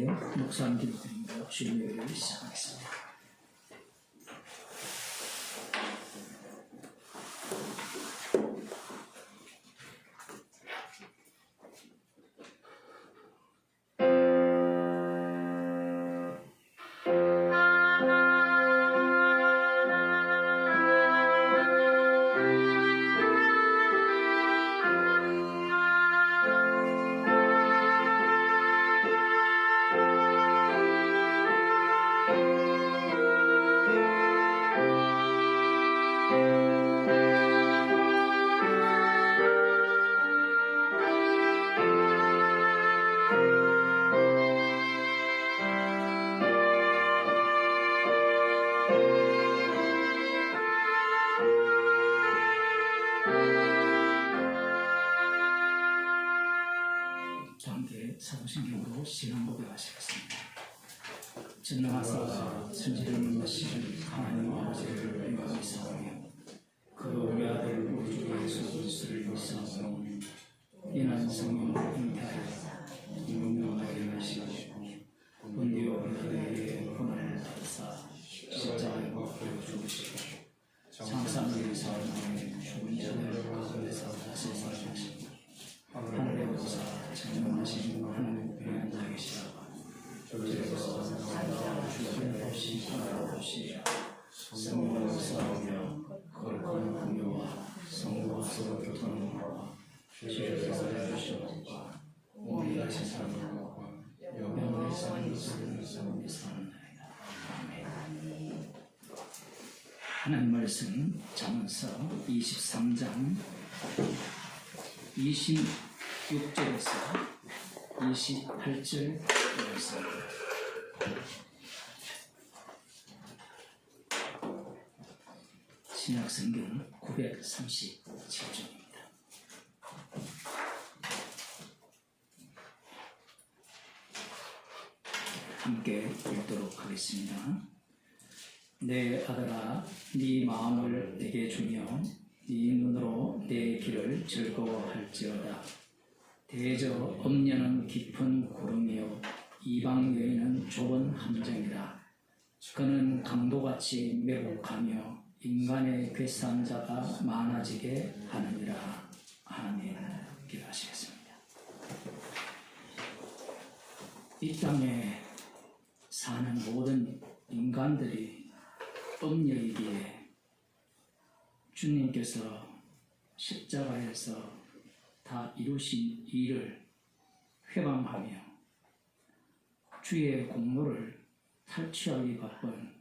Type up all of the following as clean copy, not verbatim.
함께 묵상 기도드리며 주의 예배를 시작하겠습니다. 사도신경으로 신앙 고백하시겠습니다. 전능하사 천지를 만드신 하나님 아버지를 영광하며 그 우리 아들 우리 주 예수 그리스도를 위하여 인한 성령을 잉태하여 운명하게 하시고 본디오 빌라도에게 고난을 받으사 십자가에 못 박혀 죽으시고 장사하는 사람의 죽은 자들 가운데서 다시 살아나시고 하늘에 오사 전능하신 하나님 우편에 앉아 계시다가 저기서 살다 주신 없이 하나 없이 성령으로 싸우며 거룩한 공유와 성부와 서로 교통과 죄를 사하여 주시옵소서. 우리가 세상을 먹고 영원히 사는 것을 믿사옵나이다. 아멘. 하나님 말씀 잠언서 23장 26절에서 28절 말씀입니다. 신약성경 937쪽입니다. 함께 읽도록 하겠습니다. 내 아들아, 네 마음을 내게 주며 네 눈으로 내 길을 즐거워할지어다. 대저 엄녀는 깊은 구름이요 이방 여인은 좁은 함정이다. 그는 강도같이 매복하며 인간의 괴싼 자가 많아지게 하느니라. 아멘. 기도하시겠습니다. 이 땅에 사는 모든 인간들이 엄녀이기에 주님께서 십자가에서 다 이루신 일을 회방하며 주의 공로를 탈취하기 바쁜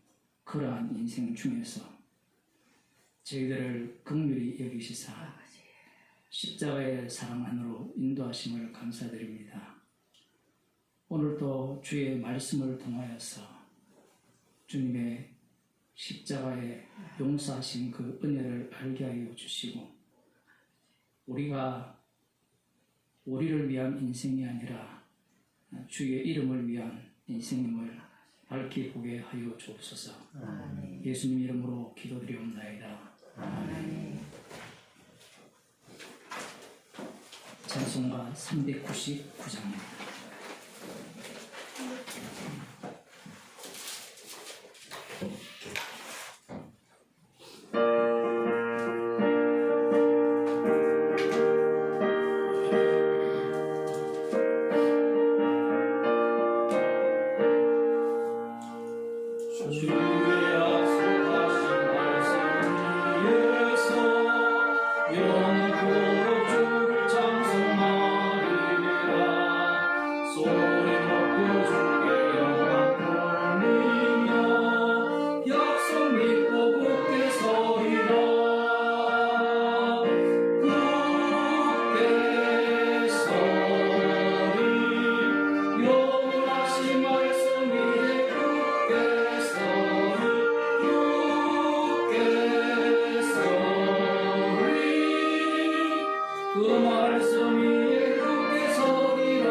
그러한 인생 중에서 저희들을 긍휼히 여기시사 십자가의 사랑 안으로 인도하심을 감사드립니다. 오늘도 주의 말씀을 통하여서 주님의 십자가에 용서하신 그 은혜를 알게 하여 주시고 우리가 우리를 위한 인생이 아니라 주의 이름을 위한 인생임을 밝히 보게 하여 주옵소서. 예수님 이름으로 기도드리옵나이다. 아멘. 찬송가 399장입니다. 그 말씀 위에 굳게 서리라.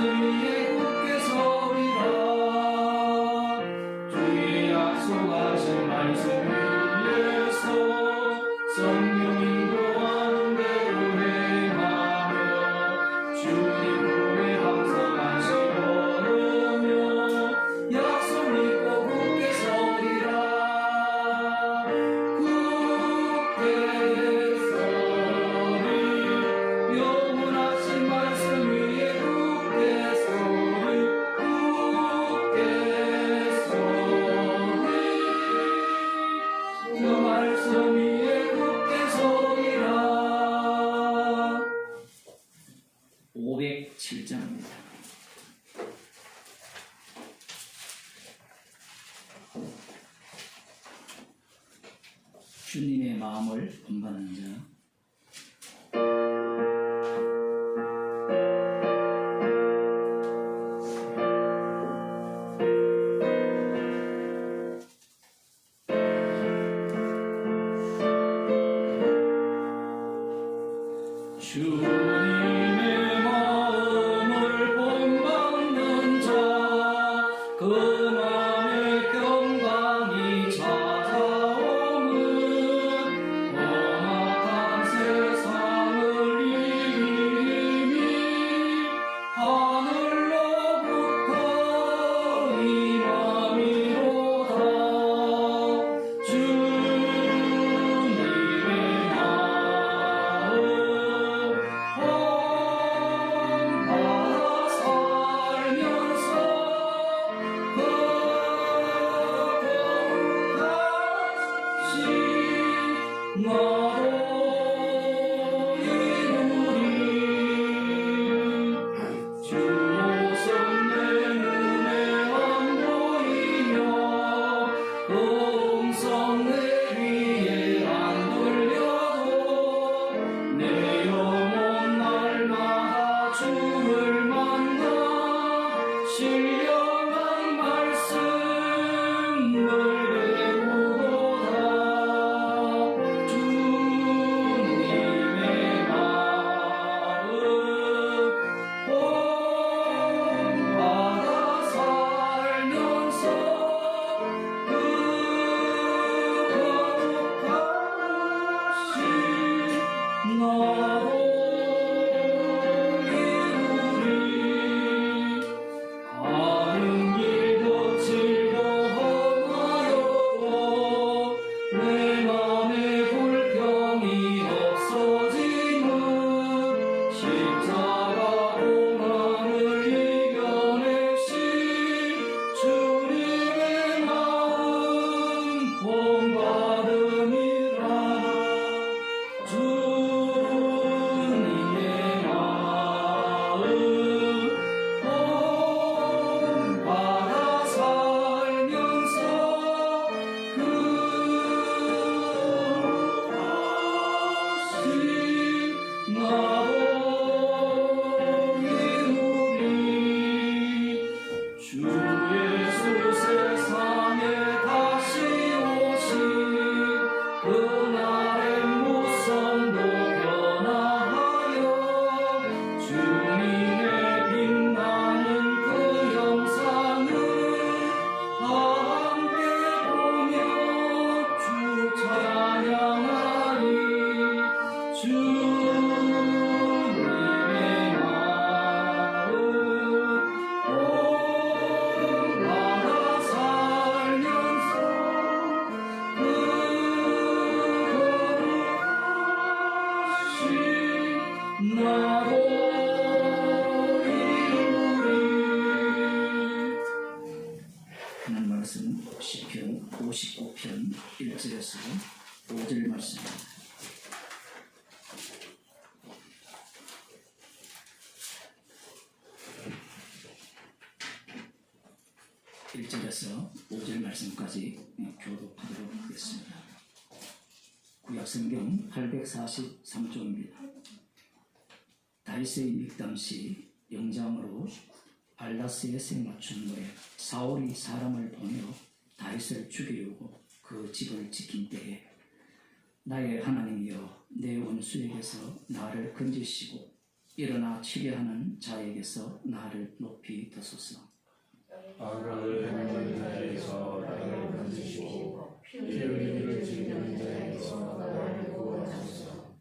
위에 굳게 서리라. 주의 약속하신 말씀 위에서 성령 인도하는 대로 행하며 주님 후에 항상 안식하며 약속 믿고 굳게 서리라. 굳게 서리 영원하신 말씀 위에 굳게 서리 굳게 서리 그 말씀 위에 굳게 서리라. 507장입니다. 주님의 마음을 본받는 자. 주님의 마음을 본받는 자, 그 맘에 평강이 찾아오는 험악한 세상을 이미 하늘로부터 임함이로다. 주님의 마음 본받아 살면서 그 거룩하신 나로 이루리. 주 오선 내 눈에 안 보이며 그 음성 내 귀에 안 들려도 내 영혼 날마다 주를 만나 신령한 말씀을 배우도다. 주님의 마음 본받아 살면서 그 거룩하신 나로 이루리. 가는 길도 즐거워하여도 내 맘에 불평이 없어지는 십자가 고난을 이겨내신 주님의 마음 본받음이라. 주님의 마음 본받아 살면서 그 거룩하신 나로 이루리. 주 예수 세상에 다시 오신 그날의 무성도 변화하여 주님의 빛나는 그 영상을 함께 보며 주 찬양하리. 주님의 마음 본받아 살면서 그 거룩하신 나로 이루리. 하는 말씀 시편 59편 1절에서 5절 말씀입니다. (1절에서 5절) 말씀까지 교독하도록 하겠습니다. 구약성경 843쪽입니다. 다윗의 믹담시 영장으로 발라스의 생맞춘 노래. 사울이 사람을 보내어 다윗을 죽이려고 그 집을 지킨 때에 나의 하나님이여 내 원수에게서 나를 건지시고 일어나 치료하는 자에게서 나를 높이 드소서. 악을 행하는 자에게서 나를 건지시고 피 흘리기를 즐기는 자에게서 나를 구원하소서.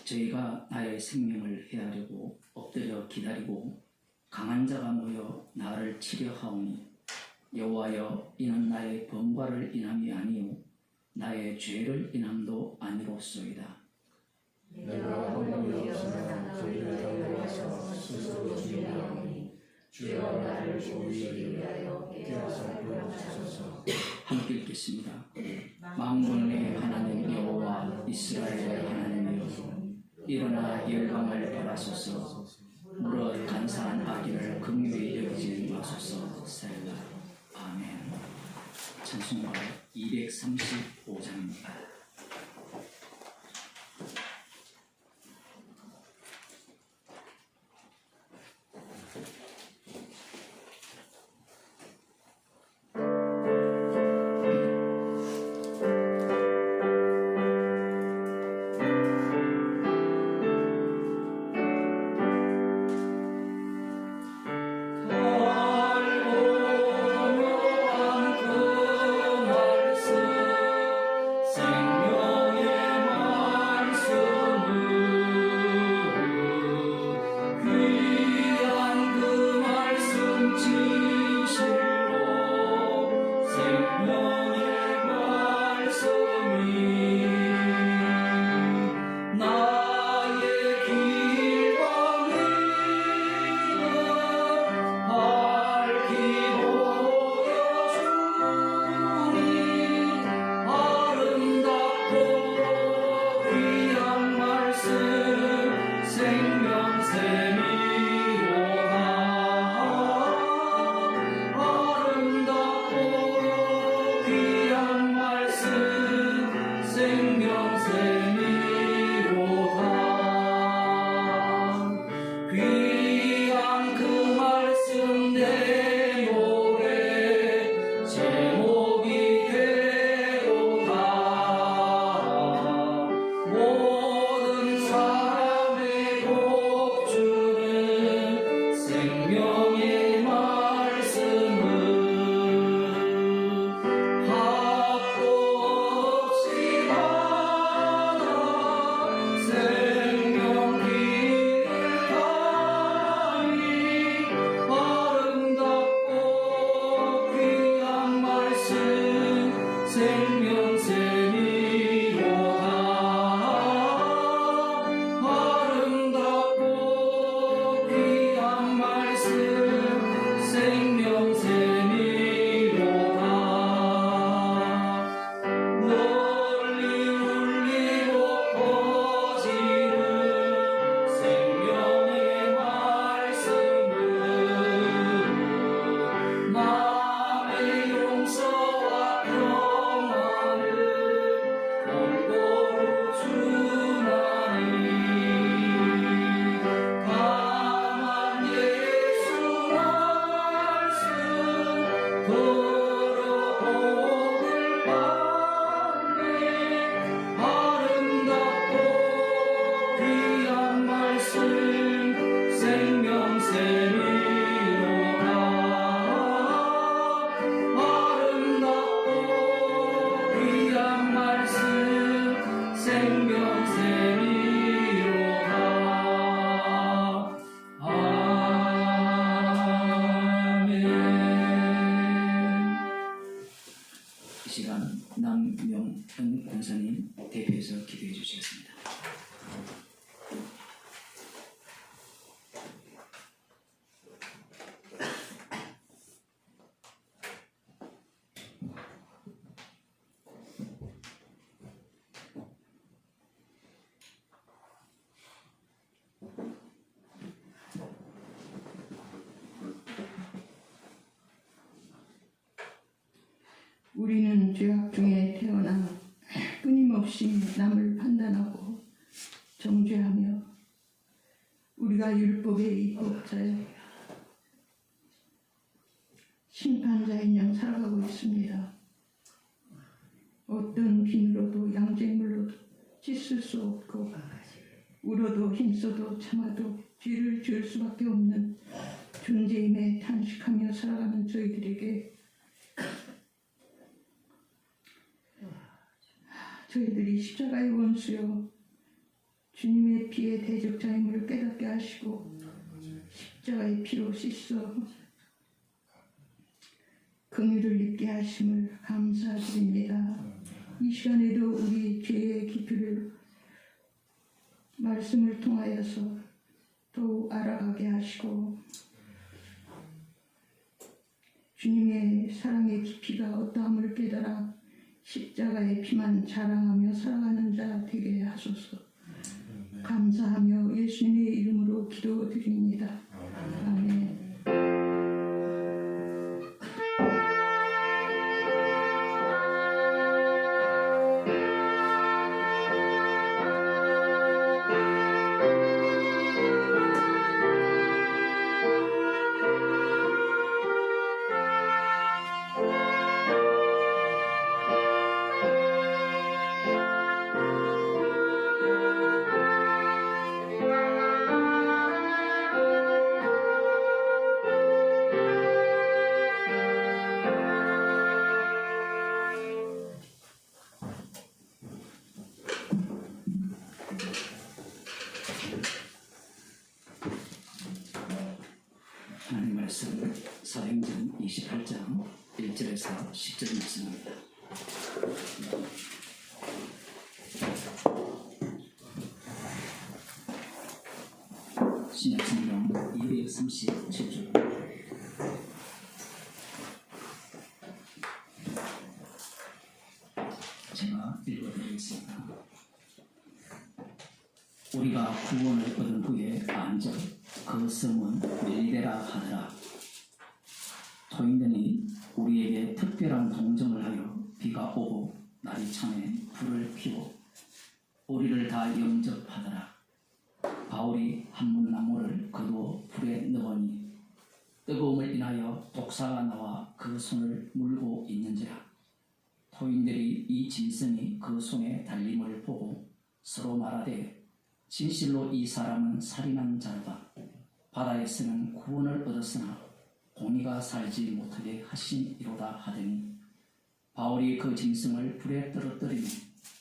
저희가 나의 생명을 헤아리고 엎드려 기다리고 강한 자가 모여 나를 치료하오니 여호와여, 이는 나의 범과를 인함이 아니요 나의 죄를 인함도 아니로소이다. 내가 허물이 없으나 저희를 달려와서 스스로 주의하오니 주여 나를 도우시기 위하여 깨어서 도와주소서. 함께 읽겠습니다. 만군의 하나님 여호와 이스라엘의 하나님이여, 일어나 열방을 벌하소서. 무릇 간사한 악인을 긍휼히 여기지 마소서. 셀라. 아멘. 찬송가 235장입니다. 남명은 권사님 대표해서 기도해 주시겠습니다. 우리는 죄악 중에 태어나 끊임없이 남을 판단하고 정죄하며 우리가 율법의 입법자여 심판자인 양 살아가고 있습니다. 어떤 비누로도 양재물로도 씻을 수 없고 울어도 힘써도 참아도 죄를 수밖에 없는 존재임에 탄식하며 살아가는 저희들에게 저희들이 십자가의 원수요 주님의 피의 대적자임을 깨닫게 하시고 십자가의 피로 씻어 긍휼을 입게 하심을 감사드립니다. 이 시간에도 우리 죄의 깊이를 말씀을 통하여서 더욱 알아가게 하시고 주님의 사랑의 깊이가 어떠함을 깨달아 십자가의 피만 자랑하며 살아가는 자 되게 하소서. 감사하며 예수님의 이름으로 기도드립니다. 아멘. 하나님 말씀 사도행전 28장 1절에서 10절 말씀입니다. 신약성경 237쪽 제가 읽어드리겠습니다. 우리가 구원을 얻은 후에 안전 그 성은 멜레라 하더라. 토인들이 우리에게 특별한 동정을 하여 비가 오고 날이 참에 불을 피워 우리를 다 영접하더라. 바울이 한문나무를 거두어 불에 넣으니 뜨거움을 인하여 독사가 나와 그 손을 물고 있는지라. 토인들이 이 짐승이 그 손에 달림을 보고 서로 말하되 진실로 이 사람은 살인한 자로다. 바다에서는 구원을 얻었으나 공의가 살지 못하게 하시니로다 하더니 바울이 그 짐승을 불에 떨어뜨리니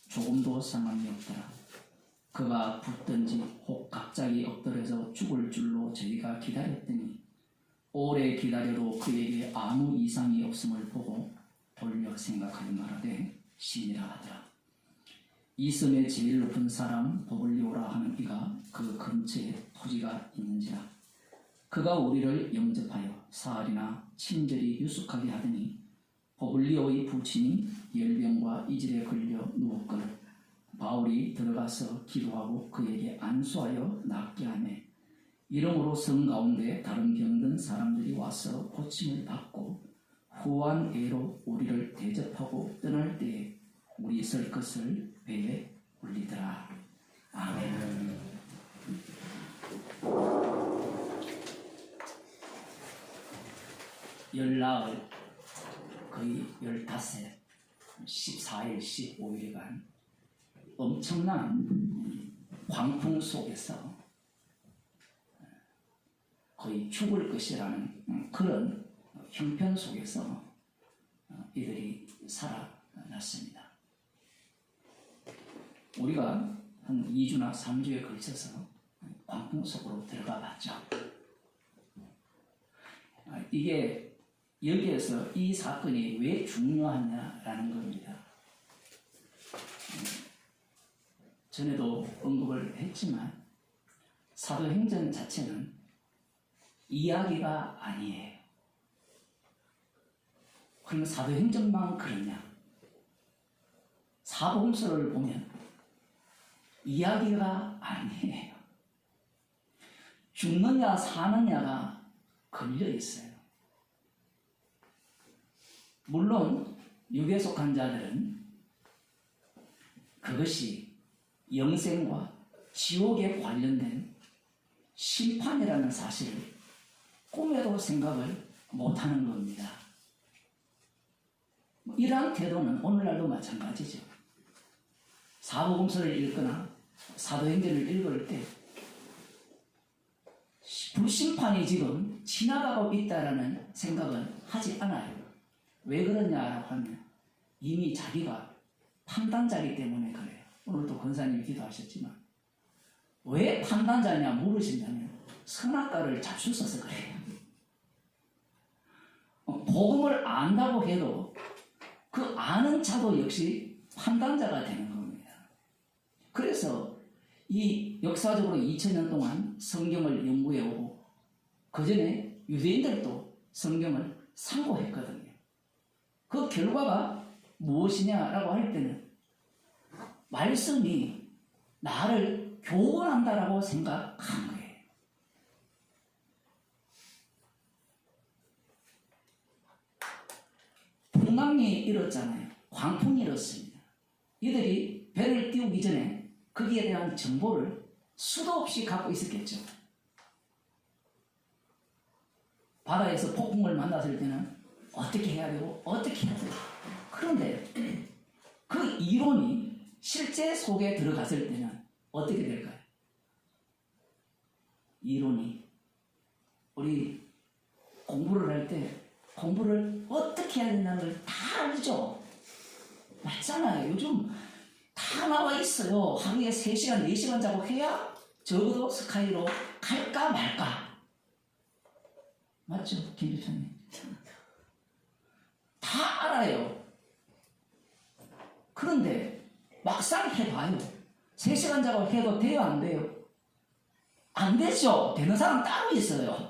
조금도 상함이 없더라. 그가 붙든지 혹 갑자기 엎드려서 죽을 줄로 저희가 기다렸더니 오래 기다려도 그에게 아무 이상이 없음을 보고 돌려 생각하여 말하되 신이라 하더라. 이 섬의 제일 높은 사람 버블리오라 하는 이가 그 근처에 토지가 있는지라. 그가 우리를 영접하여 사흘이나 친절히 유숙하게 하더니 버블리오의 부친이 열병과 이질에 걸려 누웠거늘 바울이 들어가서 기도하고 그에게 안수하여 낫게 하며 이러므로 성 가운데 다른 병든 사람들이 와서 고침을 받고 후한 애로 우리를 대접하고 떠날 때에 우리 설 것을 배에 올리더라. 아멘. 열나흘 거의 15, 14일, 15일간 엄청난 광풍 속에서 거의 죽을 것이라는 그런 형편 속에서 이들이 살아났습니다. 우리가 한 2주나 3주에 걸쳐서 광풍 속으로 들어가 봤죠. 이게 여기에서 이 사건이 왜 중요하냐라는 겁니다. 전에도 언급을 했지만 사도행전 자체는 이야기가 아니에요. 그러면 사도행전만 그러냐? 사복음서를 보면 이야기가 아니에요. 죽느냐 사느냐가 걸려 있어요. 물론 육에 속한 자들은 그것이 영생과 지옥에 관련된 심판이라는 사실을 꿈에도 생각을 못하는 겁니다. 이러한 태도는 오늘날도 마찬가지죠. 사복음서를 읽거나 사도행전을 읽을 때 불심판이 지금 지나가고 있다라는 생각은 하지 않아요. 왜 그러냐라고 하면 이미 자기가 판단자이기 때문에 그래요. 오늘도 권사님이 기도하셨지만 왜 판단자냐 물으신다면 선악과를 잡수셔서 그래요. 복음을 안다고 해도 그 아는 자도 역시 판단자가 되는 겁니다. 그래서 이 역사적으로 2000년 동안 성경을 연구해오고 그 전에 유대인들도 성경을 상고했거든요. 그 결과가 무엇이냐라고 할 때는 말씀이 나를 교훈한다라고 생각한 거예요. 풍랑이 일었잖아요. 광풍이 일었습니다. 이들이 배를 띄우기 전에 거기에 대한 정보를 수도 없이 갖고 있었겠죠. 바다에서 폭풍을 만났을 때는 어떻게 해야 되고 어떻게 해야 되고 그런데 그 이론이 실제 속에 들어갔을 때는 어떻게 될까요? 이론이 우리 공부를 할 때 공부를 어떻게 해야 된다는 걸 다 알죠. 맞잖아요. 요즘 다 나와 있어요. 하루에 3시간, 4시간 자고 해야 적어도 스카이로 갈까 말까. 맞죠? 김 대표님. 다 알아요. 그런데 막상 해봐요. 3시간 자고 해도 돼요? 안 돼요? 안 되죠. 되는 사람 따로 있어요.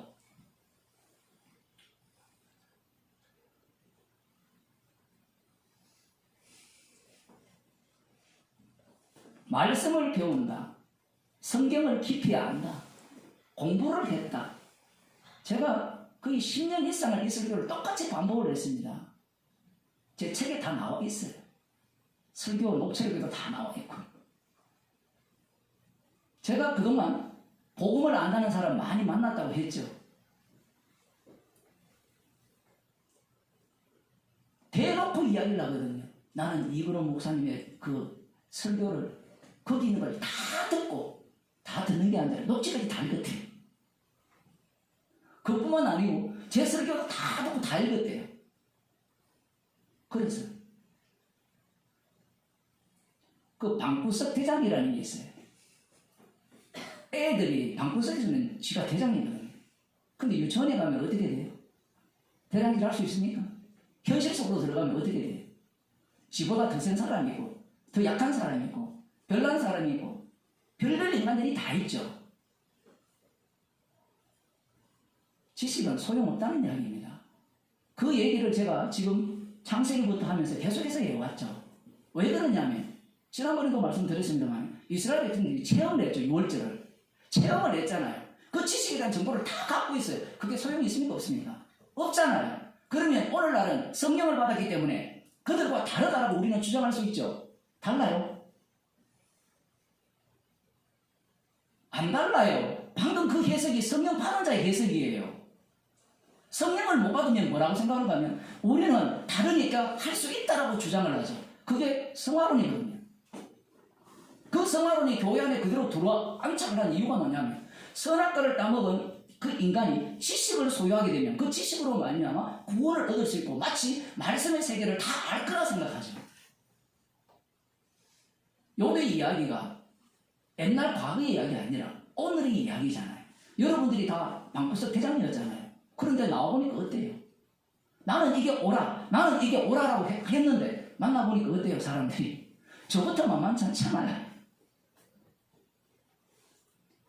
말씀을 배운다. 성경을 깊이 안다. 공부를 했다. 제가 거의 10년 이상을 이 설교를 똑같이 반복을 했습니다. 제 책에 다 나와 있어요. 설교 녹취록에도 다 나와 있고. 제가 그동안 복음을 안다는 사람 많이 만났다고 했죠. 대놓고 이야기를 하거든요. 나는 이근호 목사님의 그 설교를 거기 있는 걸 다 듣고 다 듣는 게 아니라 녹취까지 다 읽었대요. 그뿐만 아니고 제 설교도 다 듣고 다 읽었대요. 그래서 그 방구석 대장이라는 게 있어요. 애들이 방구석에서는 지가 대장이거든요. 근데 유치원에 가면 어떻게 돼요? 대장질 할 수 있습니까? 현실 속으로 들어가면 어떻게 돼요? 지보다 더 센 사람이 있고 더 약한 사람이 있고 별난 사람이 있고 별별 인간들이 다 있죠. 지식은 소용없다는 이야기입니다. 그 얘기를 제가 지금 창세기부터 하면서 계속해서 해왔죠. 왜 그러냐면 지난번에도 말씀드렸습니다만 이스라엘 백성들이 체험을 했죠. 6월절을. 체험을 했잖아요. 그 지식에 대한 정보를 다 갖고 있어요. 그게 소용이 있습니까? 없습니까? 없잖아요. 그러면 오늘날은 성령을 받았기 때문에 그들과 다르다라고 우리는 주장할 수 있죠. 달라요? 안 달라요. 방금 그 해석이 성령 받은 자의 해석이에요. 성령을 못 받으면 뭐라고 생각하는가 하면 우리는 다르니까 할 수 있다라고 주장을 하죠. 그게 성화론이거든요. 그 성화론이 교회 안에 그대로 들어와 안착을 한 이유가 뭐냐면 선악과를 따먹은 그 인간이 지식을 소유하게 되면 그 지식으로 말미암아 구원을 얻을 수 있고 마치 말씀의 세계를 다 알 거라 생각하죠. 요의 이야기가 옛날 과거의 이야기가 아니라 오늘의 이야기잖아요. 여러분들이 다 방구석 대장이었잖아요. 그런데 나와보니까 어때요? 나는 이게 옳아. 나는 이게 옳아라고 했는데 만나보니까 어때요? 사람들이. 저부터 만만치 않잖아요.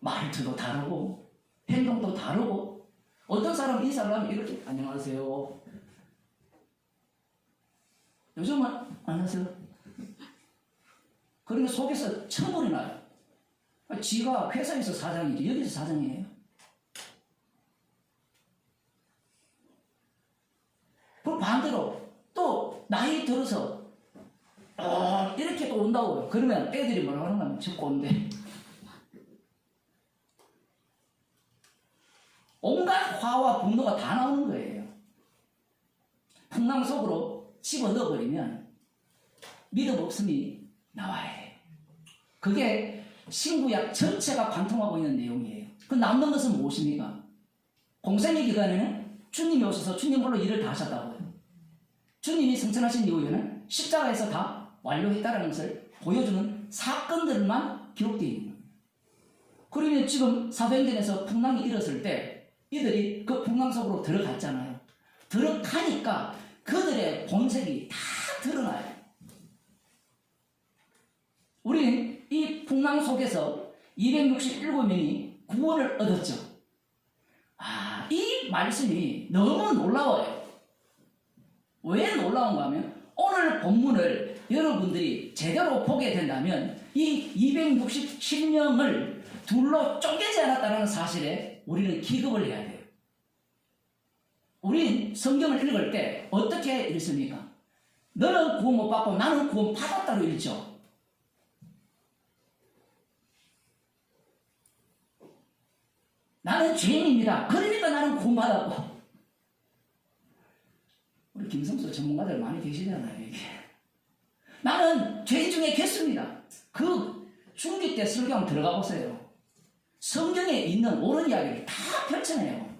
말투도 다르고 행동도 다르고 어떤 사람은 인사를 하면 이렇게 안녕하세요. 요즘은 안녕하세요. 그러니까 속에서 천불이 나요. 지가 회사에서 사장이지 여기서 사장이에요. 그 반대로 또 나이 들어서 이렇게 또 온다고요. 그러면 애들이 뭐라고 하는가 하면 저 꼰대. 온갖 화와 분노가 다 나오는 거예요. 풍랑 속으로 집어넣어버리면 믿음 없음이 나와야 돼요. 그게 신구약 전체가 관통하고 있는 내용이에요. 그 남는 것은 무엇입니까? 공생의 기간에는 주님이 오셔서 주님 홀로 일을 다 하셨다고요. 주님이 승천하신 이후에는 십자가에서 다 완료했다는 것을 보여주는 사건들만 기록되어 있는 거예요. 그러면 지금 사도행전에서 풍랑이 일었을 때 이들이 그 풍랑 속으로 들어갔잖아요. 들어가니까 그들의 본색이 다 드러나요. 우리는 이 풍랑 속에서 267명이 구원을 얻었죠. 이 말씀이 너무 놀라워요. 왜 놀라운가 하면 오늘 본문을 여러분들이 제대로 보게 된다면 이 267명을 둘로 쪼개지 않았다는 사실에 우리는 기급을 해야 돼요. 우린 성경을 읽을 때 어떻게 읽습니까? 너는 구원 못 받고 나는 구원 받았다로 읽죠. 나는 죄인입니다. 그러니까 나는 구원받았고. 우리 김성수 전문가들 많이 계시잖아요. 이게. 나는 죄인 중에 개수입니다. 그 중기 때 설교 들어가 보세요. 성경에 있는 옳은 이야기를 다 펼쳐내요.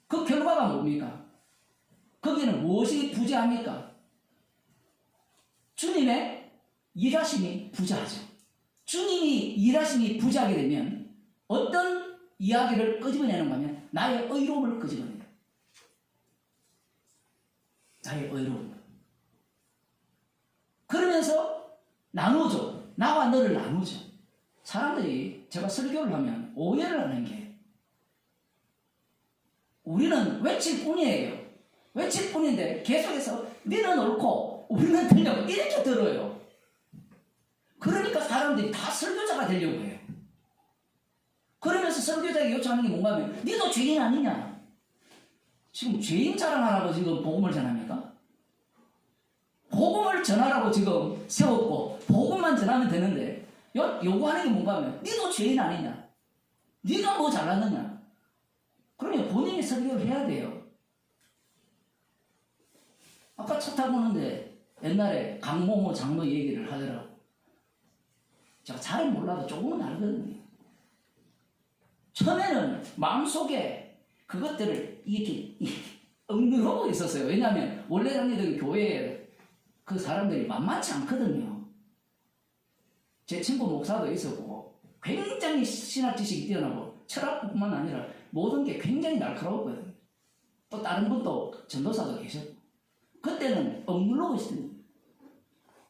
그 결과가 뭡니까? 거기는 무엇이 부재합니까? 주님의 일하심이 부재하죠. 주님이 일하심이 부재하게 되면 어떤 이야기를 끄집어내는가 하면 나의 의로움을 끄집어내요. 나의 의로움. 그러면서 나누죠. 나와 너를 나누죠. 사람들이 제가 설교를 하면 오해를 하는 게 우리는 외칠 뿐이에요. 외칠 뿐인데 계속해서 너는 옳고 우리는 틀려 이렇게 들어요. 그러니까 사람들이 다 설교자가 되려고 해요. 그러면서 설교자에게 요청하는 게 뭔가 하면 너도 죄인 아니냐? 지금 죄인 자랑하라고 지금 복음을 전합니까? 복음을 전하라고 지금 세웠고 복음만 전하면 되는데 요구하는 게 뭔가 하면 너도 죄인 아니냐? 네가 뭐 잘났느냐? 그러면 본인이 설교를 해야 돼요. 아까 차 타고 오는데 옛날에 강모모 장로 얘기를 하더라고. 제가 잘 몰라도 조금은 알거든요. 처음에는 마음속에 그것들을 이렇게 억누르고 있었어요. 왜냐하면 원래 다니던 교회에 그 사람들이 만만치 않거든요. 제 친구 목사도 있었고 굉장히 신학 지식이 뛰어나고 철학뿐만 아니라 모든 게 굉장히 날카로웠거든요. 또 다른 분도 전도사도 계셨고 그때는 억누르고 있습니다.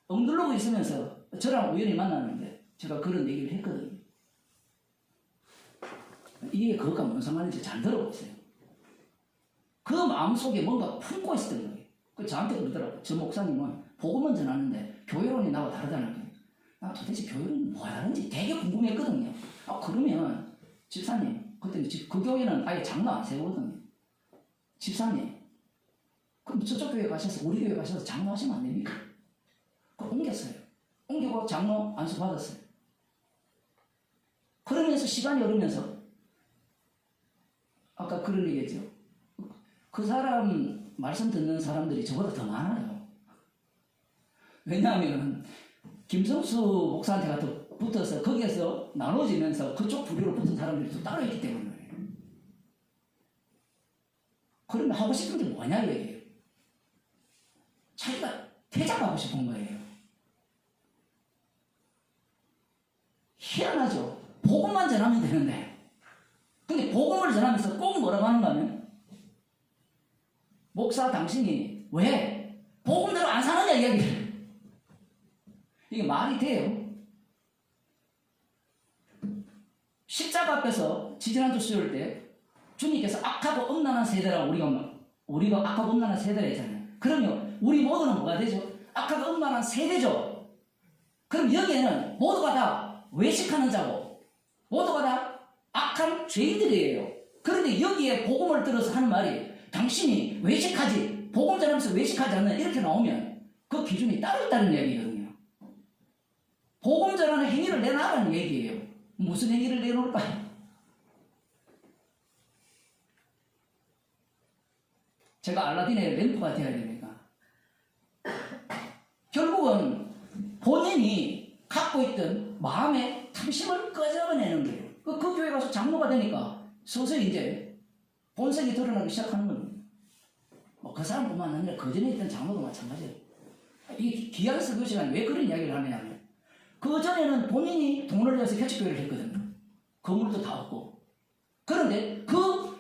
억누르고 있으면서 저랑 우연히 만났는데 제가 그런 얘기를 했거든요. 이게 그것과 뭔 상관인지 잘 들어보세요. 그 마음속에 뭔가 품고 있었던 거예요. 그 저한테 그러더라고요. 저 목사님은 복음은 전하는데 교회론이 나와 다르다는 거예요. 나 도대체 교회론이 뭐가 다른지 되게 궁금했거든요. 그러면 집사님, 그때 그 교회는 아예 장로 안 세우거든요. 집사님, 그럼 저쪽 교회 가셔서 우리 교회 가셔서 장로 하시면 안 됩니까? 옮겼어요. 옮기고 장로 안수 받았어요. 그러면서 시간이 흐르면서 아까 그런 얘기했죠. 그 사람 말씀 듣는 사람들이 저보다 더 많아요. 왜냐하면 김성수 목사한테 가서 붙어서 거기에서 나눠지면서 그쪽 부류로 붙은 사람들이 또 따로 있기 때문에 그러면 하고 싶은 게 뭐냐 얘기예요. 자기가 퇴장하고 싶은 거예요. 희한하죠. 복음만 전하면 되는데 근데 복음을 전하면서 꼭 뭐라고 하는가 하면 목사 당신이 왜 복음대로 안 사느냐 이야기를 이게 말이 돼요. 십자가 앞에서 지지난주 수요일 때 주님께서 악하고 음란한 세대라고 우리가 악하고 음란한 세대라 했잖아요. 그러면 우리 모두는 뭐가 되죠? 악하고 음란한 세대죠. 그럼 여기에는 모두가 다 외식하는 자고 모두가 다 악한 죄인들이에요. 그런데 여기에 복음을 들어서 하는 말이 당신이 외식하지 복음 전하면서 외식하지 않는 이렇게 나오면 그 기준이 따로 있다는 얘기거든요. 복음 전하는 행위를 내놔라는 얘기예요. 무슨 행위를 내놓을까요? 제가 알라딘의 램프가 되어야 됩니까? 결국은 본인이 갖고 있던 마음의 탐심을 꺼져내는 거예요. 그 교회 가서 장로가 되니까 서서히 이제 본색이 드러나기 시작하는 겁니다. 뭐 그 사람뿐만 아니라 그 전에 있던 장로도 마찬가지예요. 이 귀한 설교 시간에 왜 그런 이야기를 하냐면 그 전에는 본인이 돈을 내서 개척교회를 했거든요. 건물도 다 없고. 그런데 그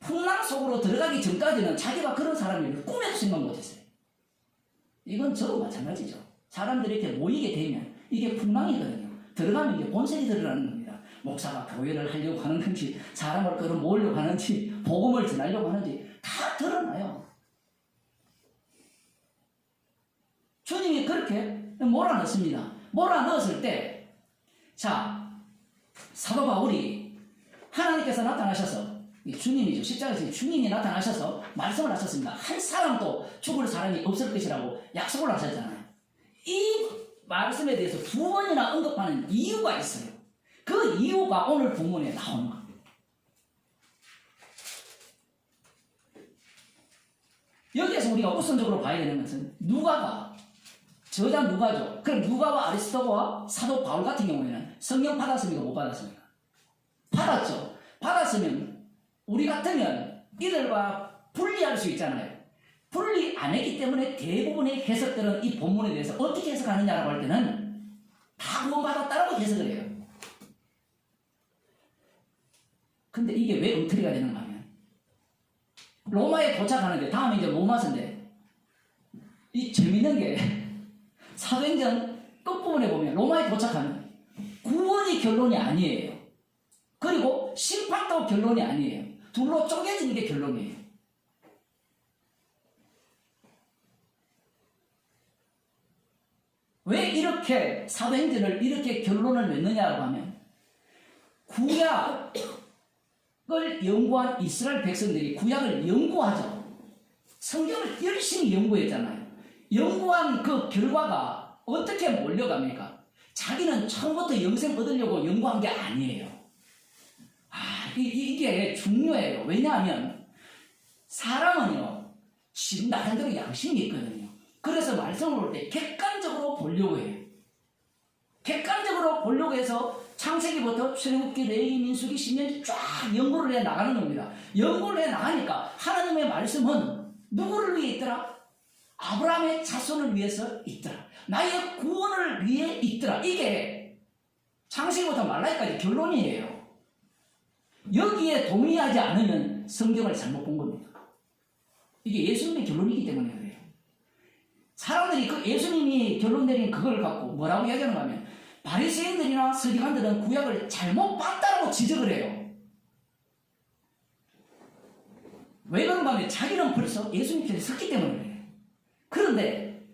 풍랑 속으로 들어가기 전까지는 자기가 그런 사람을 꿈에도 생각 못했어요. 이건 저도 마찬가지죠. 사람들이 이렇게 모이게 되면 이게 풍랑이거든요. 들어가면 이게 본색이 드러나는 겁니다. 목사가 교회를 하려고 하는 건지, 사람을 끌어모으려고 하는지, 복음을 전하려고 하는지 다 드러나요. 주님이 그렇게 몰아넣습니다. 몰아넣었을 때, 자, 사도 바울이 하나님께서 나타나셔서, 주님이죠. 십자가에서 주님이 나타나셔서 말씀을 하셨습니다. 한 사람도 죽을 사람이 없을 것이라고 약속을 하셨잖아요. 이 말씀에 대해서 두 번이나 언급하는 이유가 있어요. 그 이유가 오늘 본문에 나오는 겁니다. 여기에서 우리가 우선적으로 봐야 되는 것은 누가가, 저자 누가죠. 그럼 누가와 아리스토와 사도 바울 같은 경우에는 성경 받았습니까? 못 받았습니까? 받았죠. 받았으면 우리 같으면 이들과 분리할 수 있잖아요. 분리 안 했기 때문에 대부분의 해석들은 이 본문에 대해서 어떻게 해석하느냐라고 할 때는 다 구원받았다라고 해석을 해요. 근데 이게 왜 엉터리가 되는가 하면 로마에 도착하는데, 다음에 이제 로마서인데, 이 재밌는 게 사도행전 끝부분에 보면 로마에 도착하면 구원이 결론이 아니에요. 그리고 심판도 결론이 아니에요. 둘로 쪼개지는 게 결론이에요. 왜 이렇게 사도행전을 이렇게 결론을 맺느냐고 하면 구약을 연구한 이스라엘 백성들이 구약을 연구하죠. 성경을 열심히 연구했잖아요. 연구한 그 결과가 어떻게 몰려갑니까? 자기는 처음부터 영생 얻으려고 연구한 게 아니에요. 이게 중요해요. 왜냐하면 사람은요, 나름대로 양심이 있거든요. 그래서 말씀을 볼 때 객관적으로 보려고 해요. 객관적으로 보려고 해서 창세기부터 출애굽기, 레위기, 민수기, 신명기 쫙 연구를 해 나가는 겁니다. 연구를 해 나가니까 하나님의 말씀은 누구를 위해 있더라? 아브라함의 자손을 위해서 있더라. 나의 구원을 위해 있더라. 이게 창세기부터 말라기까지 결론이에요. 여기에 동의하지 않으면 성경을 잘못 본 겁니다. 이게 예수님의 결론이기 때문에 그래요. 사람들이 그 예수님이 결론 내린 그걸 갖고 뭐라고 이야기하는가 하면 바리새인들이나 서기관들은 구약을 잘못 봤다라고 지적을 해요. 왜 그런가 하면 자기는 벌써 예수님께서 섰기 때문에 그래요. 그런데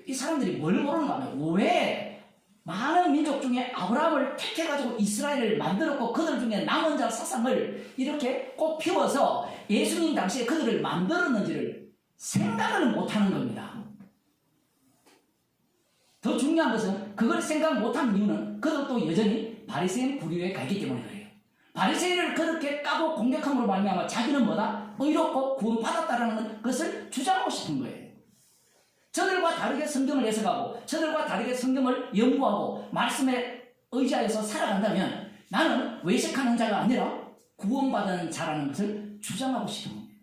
이 사람들이 뭘 모르는가 하면 왜 많은 민족 중에 아브라함을 택해가지고 이스라엘을 만들었고 그들 중에 남은 자 사상을 이렇게 꼭 피워서 예수님 당시에 그들을 만들었는지를 생각을 못하는 겁니다. 더 중요한 것은 그걸 생각 못한 이유는 그들도 여전히 바리새인 부류에 가 있기 때문에 그래요. 바리새인을 그렇게 까고 공격함으로 말미암아 자기는 뭐다? 의롭고 구원받았다라는 것을 주장하고 싶은 거예요. 저들과 다르게 성경을 해석하고 저들과 다르게 성경을 연구하고 말씀에 의지하여서 살아간다면 나는 외식하는 자가 아니라 구원받은 자라는 것을 주장하고 싶은 겁니다.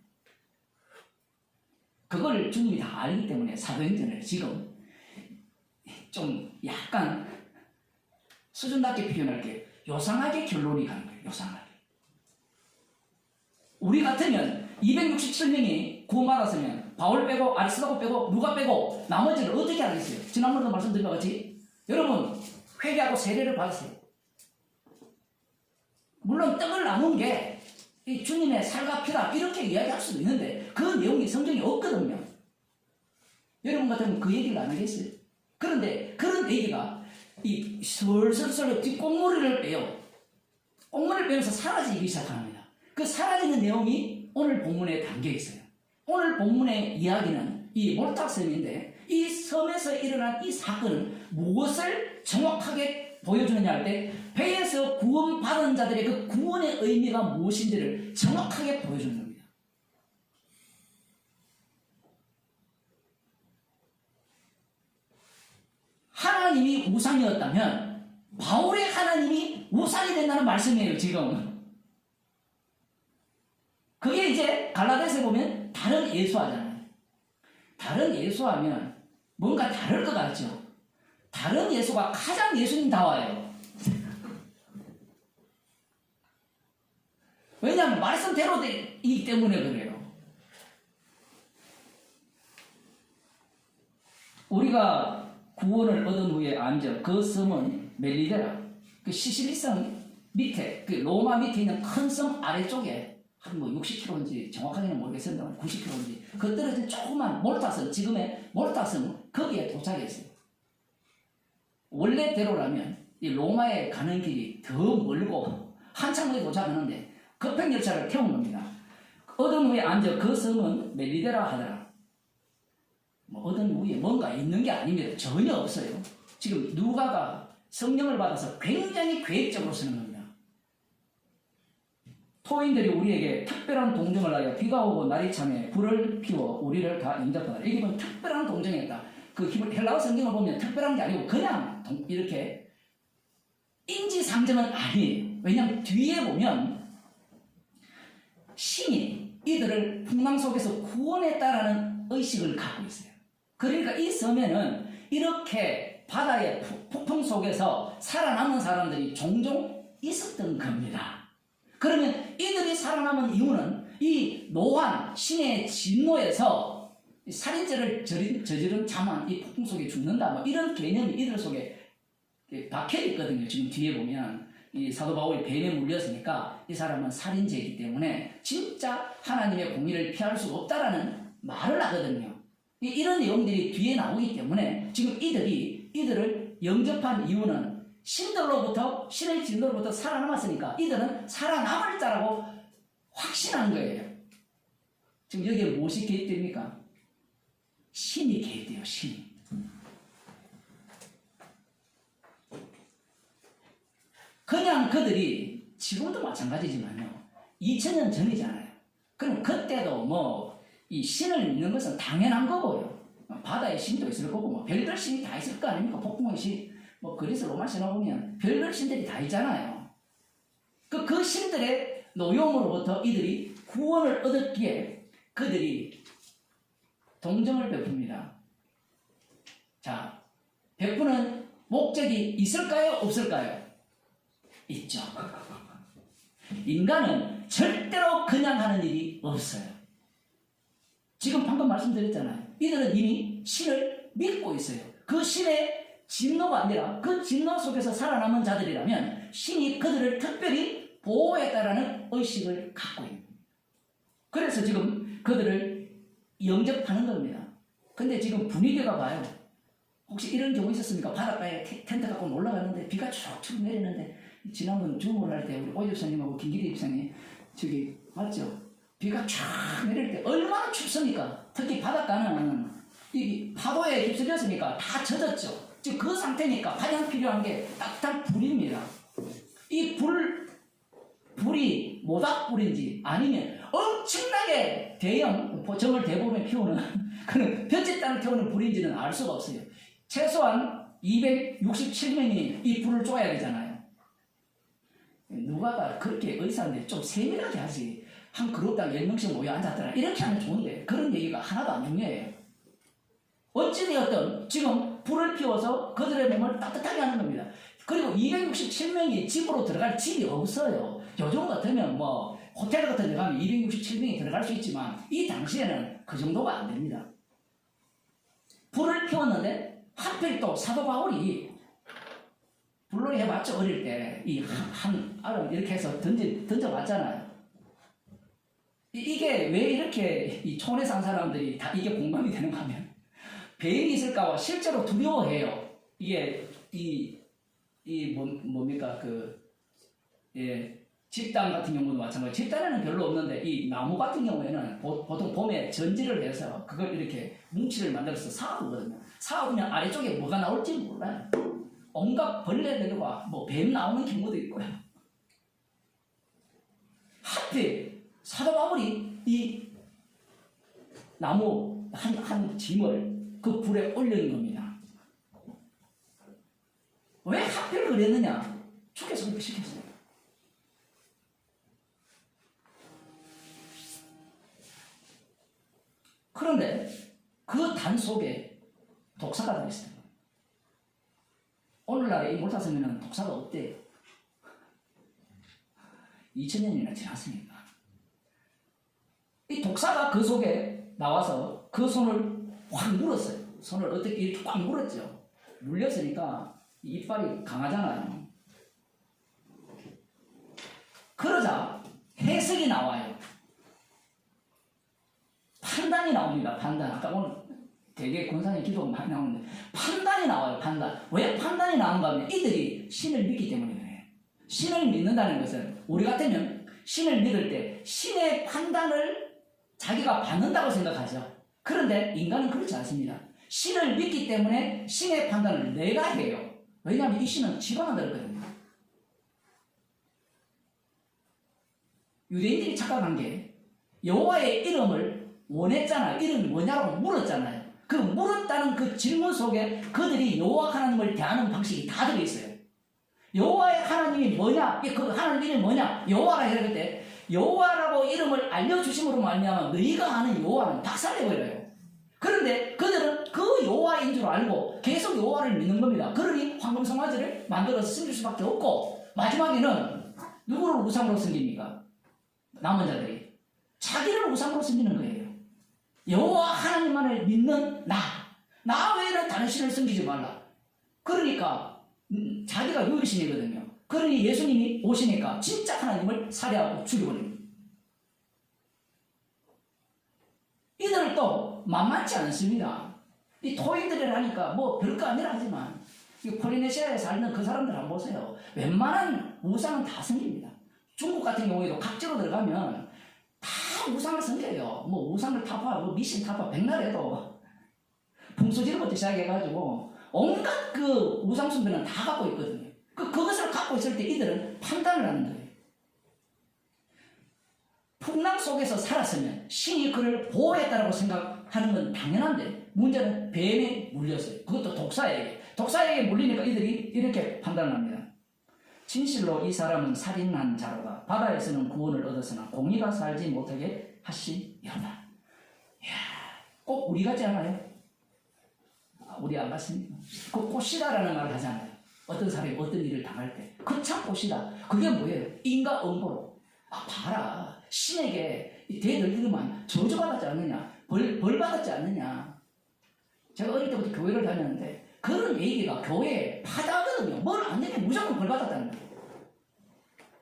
그걸 주님이 다 알기 때문에 사도행전을 지금 좀 약간 수준 낮게 표현할게 요상하게 결론이 가는 거예요. 요상하게. 우리 같으면 267명이 구원받았으면 바울 빼고 아리스토고 빼고 누가 빼고 나머지를 어떻게 하겠어요? 지난번에도 말씀드린 것 같이 여러분 회개하고 세례를 받으세요. 물론 떡을 나눈 게 이 주님의 살과 피다 이렇게 이야기할 수도 있는데 그 내용이 성경에 없거든요. 여러분 같으면 그 얘기를 안 하겠어요? 그런데 그런 얘기가 이 슬슬 뒷꽁무리를 빼요. 꽁무리를 빼면서 사라지기 시작합니다. 그 사라지는 내용이 오늘 본문에 담겨 있어요. 오늘 본문의 이야기는 이 몰탁섬인데 이 섬에서 일어난 이 사건은 무엇을 정확하게 보여주느냐 할 때 배에서 구원받은 자들의 그 구원의 의미가 무엇인지를 정확하게 보여주는 겁니다. 하나님이 우상이었다면 바울의 하나님이 우상이 된다는 말씀이에요, 지금. 그게 이제 갈라디아서에 보면 다른 예수하잖아요. 다른 예수하면 뭔가 다를 것 같죠. 다른 예수가 가장 예수님다워요. 왜냐하면 말씀대로이기 때문에 그래요. 우리가 구원을 얻은 후에 앉아 그 섬은 멜리데라, 그 시실리성 밑에, 그 로마 밑에 있는 큰 섬 아래쪽에 한 뭐 60km인지 정확하게는 모르겠습니다만 90km인지 그 떨어진 조그만 몰타섬, 지금의 몰타섬 거기에 도착했어요. 원래대로라면 이 로마에 가는 길이 더 멀고 한참 후에 도착하는데 급행 열차를 태운 겁니다. 얻은 후에 앉아 그 섬은 멜리데라 하더라. 뭐 얻은 후에 뭔가 있는 게 아닙니다. 전혀 없어요. 지금 누가가 성령을 받아서 굉장히 계획적으로 쓰는 겁니다. 토인들이 우리에게 특별한 동정을 하여 비가 오고 날이 참에 불을 피워 우리를 다 영접하더라. 이게 보면 특별한 동정이었다. 그 헬라어 성경을 보면 특별한 게 아니고 그냥 이렇게 인지상정은 아니에요. 왜냐하면 뒤에 보면 신이 이들을 풍랑 속에서 구원했다라는 의식을 갖고 있어요. 그러니까 이 섬에는 이렇게 바다의 폭풍 속에서 살아남은 사람들이 종종 있었던 겁니다. 그러면 이들이 살아남은 이유는 이 노한 신의 진노에서 살인죄를 저지른 자만 이 폭풍 속에 죽는다, 뭐 이런 개념이 이들 속에 박혀 있거든요. 지금 뒤에 보면 이 사도 바울이 뱀에 물렸으니까 이 사람은 살인죄이기 때문에 진짜 하나님의 공의를 피할 수 없다라는 말을 하거든요. 이런 내용들이 뒤에 나오기 때문에 지금 이들을 영접한 이유는 신들로부터, 신의 진노로부터 살아남았으니까 이들은 살아남을 자라고 확신한 거예요. 지금 여기에 무엇이 개입됩니까? 신이 개입돼요, 신이. 그냥 그들이 지금도 마찬가지지만요. 2000년 전이잖아요. 그럼 그때도 뭐 이 신을 믿는 것은 당연한 거고요. 바다에 신도 있을 거고 뭐 별별 신이 다 있을 거 아닙니까? 폭풍의 신, 뭐 그리스 로마 신화 보면 별별 신들이 다 있잖아요. 그 신들의 노용으로부터 이들이 구원을 얻었기에 그들이 동정을 베풉니다. 자, 베푸는 목적이 있을까요? 없을까요? 있죠. 인간은 절대로 그냥 하는 일이 없어요. 지금 방금 말씀드렸잖아요. 이들은 이미 신을 믿고 있어요. 그 신의 진노가 아니라 그 진노 속에서 살아남은 자들이라면 신이 그들을 특별히 보호했다라는 의식을 갖고 있는 거예요. 그래서 지금 그들을 영접하는 겁니다. 근데 지금 분위기가 봐요. 혹시 이런 경우 있었습니까? 바닷가에 텐트 갖고 올라가는데 비가 쭉쭉 내리는데 지난번 주문을 할 때 우리 오 집사님하고 김기리 집사님 저기 맞죠? 비가 쫙 내릴 때 얼마나 춥습니까? 특히 바닷가는 이 파도에 휩쓸렸으니까 다 젖었죠. 지금 그 상태니까 가장 필요한 게 따뜻한 불입니다. 이 불이 모닥불인지 아니면 엄청나게 대형 정을 대보면 피우는 그런 볏짚단을 태우는 불인지는 알 수가 없어요. 최소한 267명이 이 불을 쬐야 되잖아요. 누가가 그렇게 의사인데 좀 세밀하게 하지. 한 그룹당 10명씩 모여 앉았더라. 이렇게 하면 좋은데 그런 얘기가 하나도 안 중요해요. 어찌되었든 지금 불을 피워서 그들의 몸을 따뜻하게 하는 겁니다. 그리고 267명이 집으로 들어갈 집이 없어요. 요즘 같으면 뭐 호텔 같은 데 가면 267명이 들어갈 수 있지만 이 당시에는 그 정도가 안 됩니다. 불을 피웠는데 하필 또 사도 바울이 불놀이 해봤죠. 어릴 때 이 한 알을 이렇게 해서 던져봤잖아요. 이게 왜 이렇게 이 촌에 산 사람들이 다 이게 공감이 되는가 하면 뱀이 있을까봐 실제로 두려워해요. 이게 뭡니까 집단 같은 경우도 마찬가지. 집단에는 별로 없는데 이 나무 같은 경우에는 보통 봄에 전지를 해서 그걸 이렇게 뭉치를 만들어서 사두거든요. 사두면 아래쪽에 뭐가 나올지 몰라요. 온갖 벌레들과 뭐 뱀 나오는 경우도 있고요. 하필 사도 바울이 이 나무 한 짐을 그 불에 올리는 겁니다. 왜 하필 그랬느냐? 주께서 그렇게 시켰어요. 그런데 그 단 속에 독사가 들어있어요. 오늘날에 이 몰타성에는 독사가 없대요. 2000년이나 지났으니까. 이 독사가 그 속에 나와서 그 손을 확 물었어요. 손을 어떻게 이렇게 꽉 물었죠. 물렸으니까 이빨이 강하잖아요. 그러자 해석이 나와요. 판단이 나옵니다. 판단. 아까 오늘 되게 권사님 기도 많이 나오는데 판단이 나와요. 판단. 왜 판단이 나온가 하면 이들이 신을 믿기 때문에 그래요. 신을 믿는다는 것은 우리 같으면 신을 믿을 때 신의 판단을 자기가 받는다고 생각하죠. 그런데 인간은 그렇지 않습니다. 신을 믿기 때문에 신의 판단을 내가 해요. 왜냐하면 이 신은 지가 만들었거든요. 유대인들이 착각한 게 여호와의 이름을 원했잖아요. 이름이 뭐냐고 물었잖아요. 그 물었다는 그 질문 속에 그들이 여호와 하나님을 대하는 방식이 다 들어있어요. 여호와의 하나님이 뭐냐? 그 하나님 이름이 뭐냐? 여호와라 이럴 때 여호와라고 이름을 알려주심으로 말미암아 너희가 아는 여호와는 박살내버려요. 그런데 그들은 그 여호와인 줄 알고 계속 여호와를 믿는 겁니다. 그러니 황금송아지를 만들어서 섬길 수밖에 없고 마지막에는 누구를 우상으로 섬깁니까? 남은 자들이 자기를 우상으로 섬기는 거예요. 여호와 하나님만을 믿는 나 외에는 다른 신을 섬기지 말라. 그러니까 자기가 유일신이거든요. 그러니 예수님이 오시니까 진짜 하나님을 살해하고 죽여버립니다. 이들은 또 만만치 않습니다. 이 토인들이라니까 뭐 별거 아니라 하지만 이 폴리네시아에 살는 그 사람들 한번 보세요. 웬만한 우상은 다 섬깁니다. 중국 같은 경우에도 각지로 들어가면 다 우상을 섬겨요. 뭐 우상을 타파, 뭐 미신 타파, 백날해도 풍수지르부터 시작해가지고 온갖 그 우상 숭배는 다 갖고 있거든요. 그것을 갖고 있을 때 이들은 판단을 하는 거예요. 풍랑 속에서 살았으면 신이 그를 보호했다라고 생각하는 건 당연한데 문제는 뱀에 물렸어요. 그것도 독사에게 물리니까 이들이 이렇게 판단합니다. 진실로 이 사람은 살인한 자로다. 바다에서는 구원을 얻었으나 공의가 살지 못하게 하시리로다. 이야, 꼭 우리 같지 않아요? 우리 안 같습니까? 그 꽃이다라는 말을 하잖아요. 어떤 사람이 어떤 일을 당할 때. 그 참 꽃이다. 그게 뭐예요? 인과응보로. 봐라. 신에게 대들들만 저주받았지 않느냐? 벌 받았지 않느냐? 제가 어릴 때부터 교회를 다녔는데 그런 얘기가 교회에 파다하거든요. 뭘 안 되면 무조건 벌 받았다는 거예요.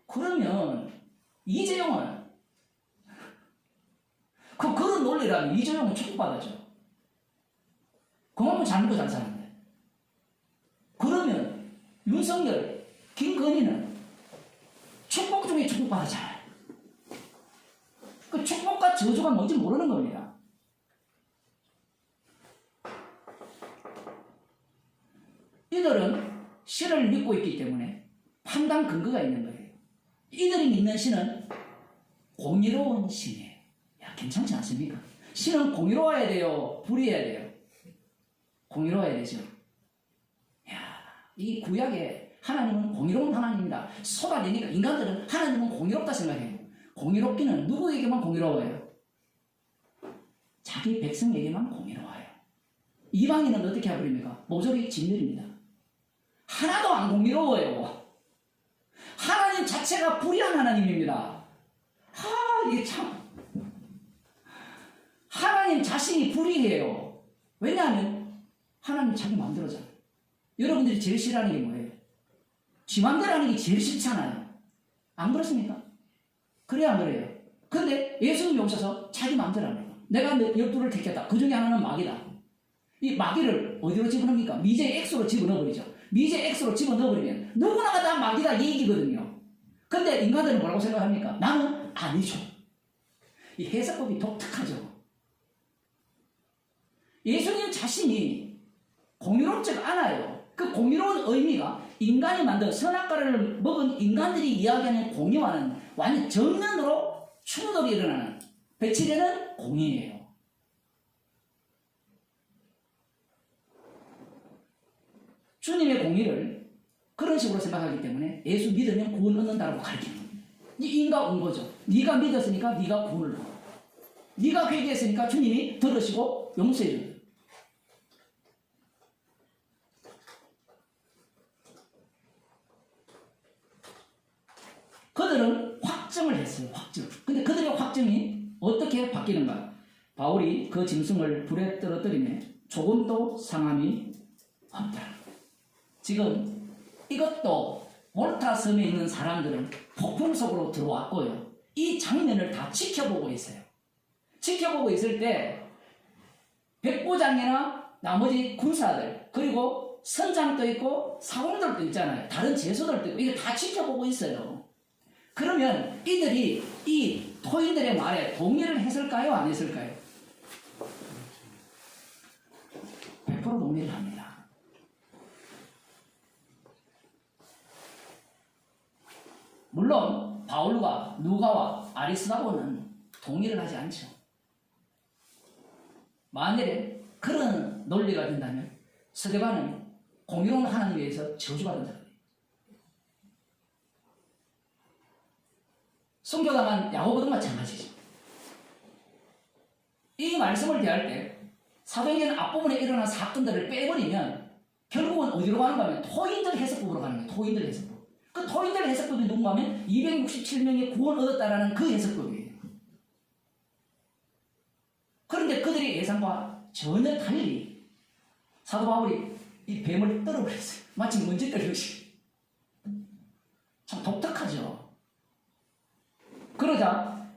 그러면 이재용은 그런 논리라면 이재용은 축복받았죠. 그만큼 잘못도 잘 사는데. 그러면 윤석열, 김건희는 축복 중에 축복받았잖아요. 그 축복과 저주가 뭔지 모르는 겁니다. 이들은 신을 믿고 있기 때문에 판단 근거가 있는 거예요. 이들이 믿는 신은 공의로운 신이에요. 야, 괜찮지 않습니까? 신은 공의로워야 돼요? 불의해야 돼요? 공의로워야 되죠. 야, 이 구약에 하나님은 공의로운 하나님입니다. 쏟아내니까 인간들은 하나님은 공의롭다 생각해요. 공의롭기는 누구에게만 공의로워요? 자기 백성에게만 공의로워요. 이방인은 어떻게 해버립니까? 모조리 진멸입니다. 하나도 안 공의로워요. 하나님 자체가 불의한 하나님입니다. 이게 참 하나님 자신이 불의해요. 왜냐하면 하나님 자기 마음대로잖아요. 여러분들이 제일 싫어하는 게 뭐예요? 지 마음대로 하는 게 제일 싫잖아요. 안 그렇습니까? 그래야 안 그래요? 근데 예수님이 오셔서 자기 마음대로 하는 거예요. 내가 12를 택했다. 그 중에 하나는 마귀다. 이 마귀를 어디로 집어넣습니까? 미제 X로 집어넣어버리죠. 미제 X로 집어넣어버리면 누구나가 다 마귀다 이 얘기거든요. 근데 인간들은 뭐라고 생각합니까? 나는 아니죠. 이 해석법이 독특하죠. 예수님 자신이 공의롭지 않아요. 그 공의로운 의미가 인간이 만든 선악과를 먹은 인간들이 이야기하는 공의와는 완전 정면으로 충돌이 일어나는 배치되는 공의예요. 주님의 공의를 그런 식으로 생각하기 때문에 예수 믿으면 구원 얻는다고 가르치는 거예요. 인가 온 거죠. 네가 믿었으니까 네가 구원을 얻어. 네가 회개했으니까 주님이 들으시고 용서해 줘요. 그들은 확정을 했어요. 확정. 근데 그들의 확정이 어떻게 바뀌는가? 바울이 그 짐승을 불에 떨어뜨리며 조금도 상함이 없더라. 지금 이것도 몰타 섬에 있는 사람들은 폭풍 속으로 들어왔고요. 이 장면을 다 지켜보고 있어요. 지켜보고 있을 때 백부장이나 나머지 군사들 그리고 선장도 있고 사공들도 있잖아요. 다른 제수들도 있고 이거 다 지켜보고 있어요. 그러면 이들이 이 토인들의 말에 동의를 했을까요? 안 했을까요? 100% 동의를 합니다. 물론 바울과 누가와 아리스다고는 동의를 하지 않죠. 만일에 그런 논리가 된다면 스데반은 공의로운 하나님에 의해서 저주받은 자들이에요. 순교당한 야고보도 마찬가지죠. 이 말씀을 대할 때 사도행전 앞부분에 일어난 사건들을 빼버리면 결국은 어디로 가는가 하면 토인들 해석법으로 가는 거예요. 토인들 해석법. 그 토인들 해석법이 누군가 하면 267명이 구원 얻었다라는 그 해석법이에요. 그런데 그들의 예상과 전혀 달리 사도 바울이 이 뱀을 떨어버렸어요. 마치 먼지 떨듯이. 참 독특하죠. 그러자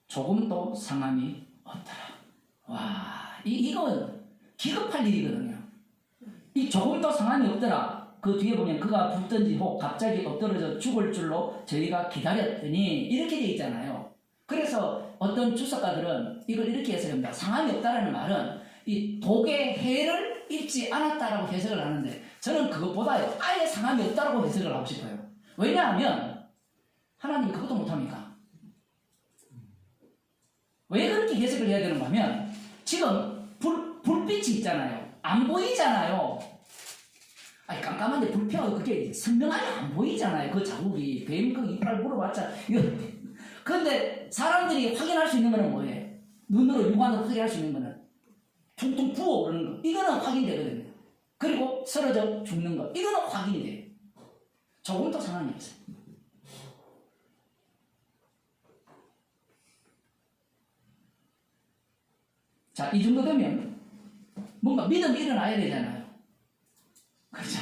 조금도 상함이 없더라. 와, 이건 기겁할 일이거든요. 이 조금도 상함이 없더라. 그 뒤에 보면 그가 붙든지 혹 갑자기 엎드러져 죽을 줄로 저희가 기다렸더니 이렇게 돼 있잖아요. 그래서 어떤 주석가들은 이걸 이렇게 해석합니다. 상함이 없다라는 말은 이 독의 해를 입지 않았다라고 해석을 하는데 저는 그것보다요 아예 상함이 없다라고 해석을 하고 싶어요. 왜냐하면 하나님 그것도 못합니까? 왜 그렇게 해석을 해야 되는가 하면 지금 불빛이 있잖아요. 안 보이잖아요. 아니 깜깜한데 불피하고 그게 선명하게 안 보이잖아요. 그 자국이 뱀 그 이빨 물어봤자 그런데 사람들이 확인할 수 있는 거는 뭐예요? 눈으로 육안으로 확인할 수 있는 거는 퉁퉁 부어오르는 거. 이거는 확인되거든요. 그리고 쓰러져 죽는 거. 이거는 확인이 돼요. 조금 더 상황이 없어요. 자, 이 정도 되면 뭔가 믿음이 일어나야 되잖아요. 그렇죠?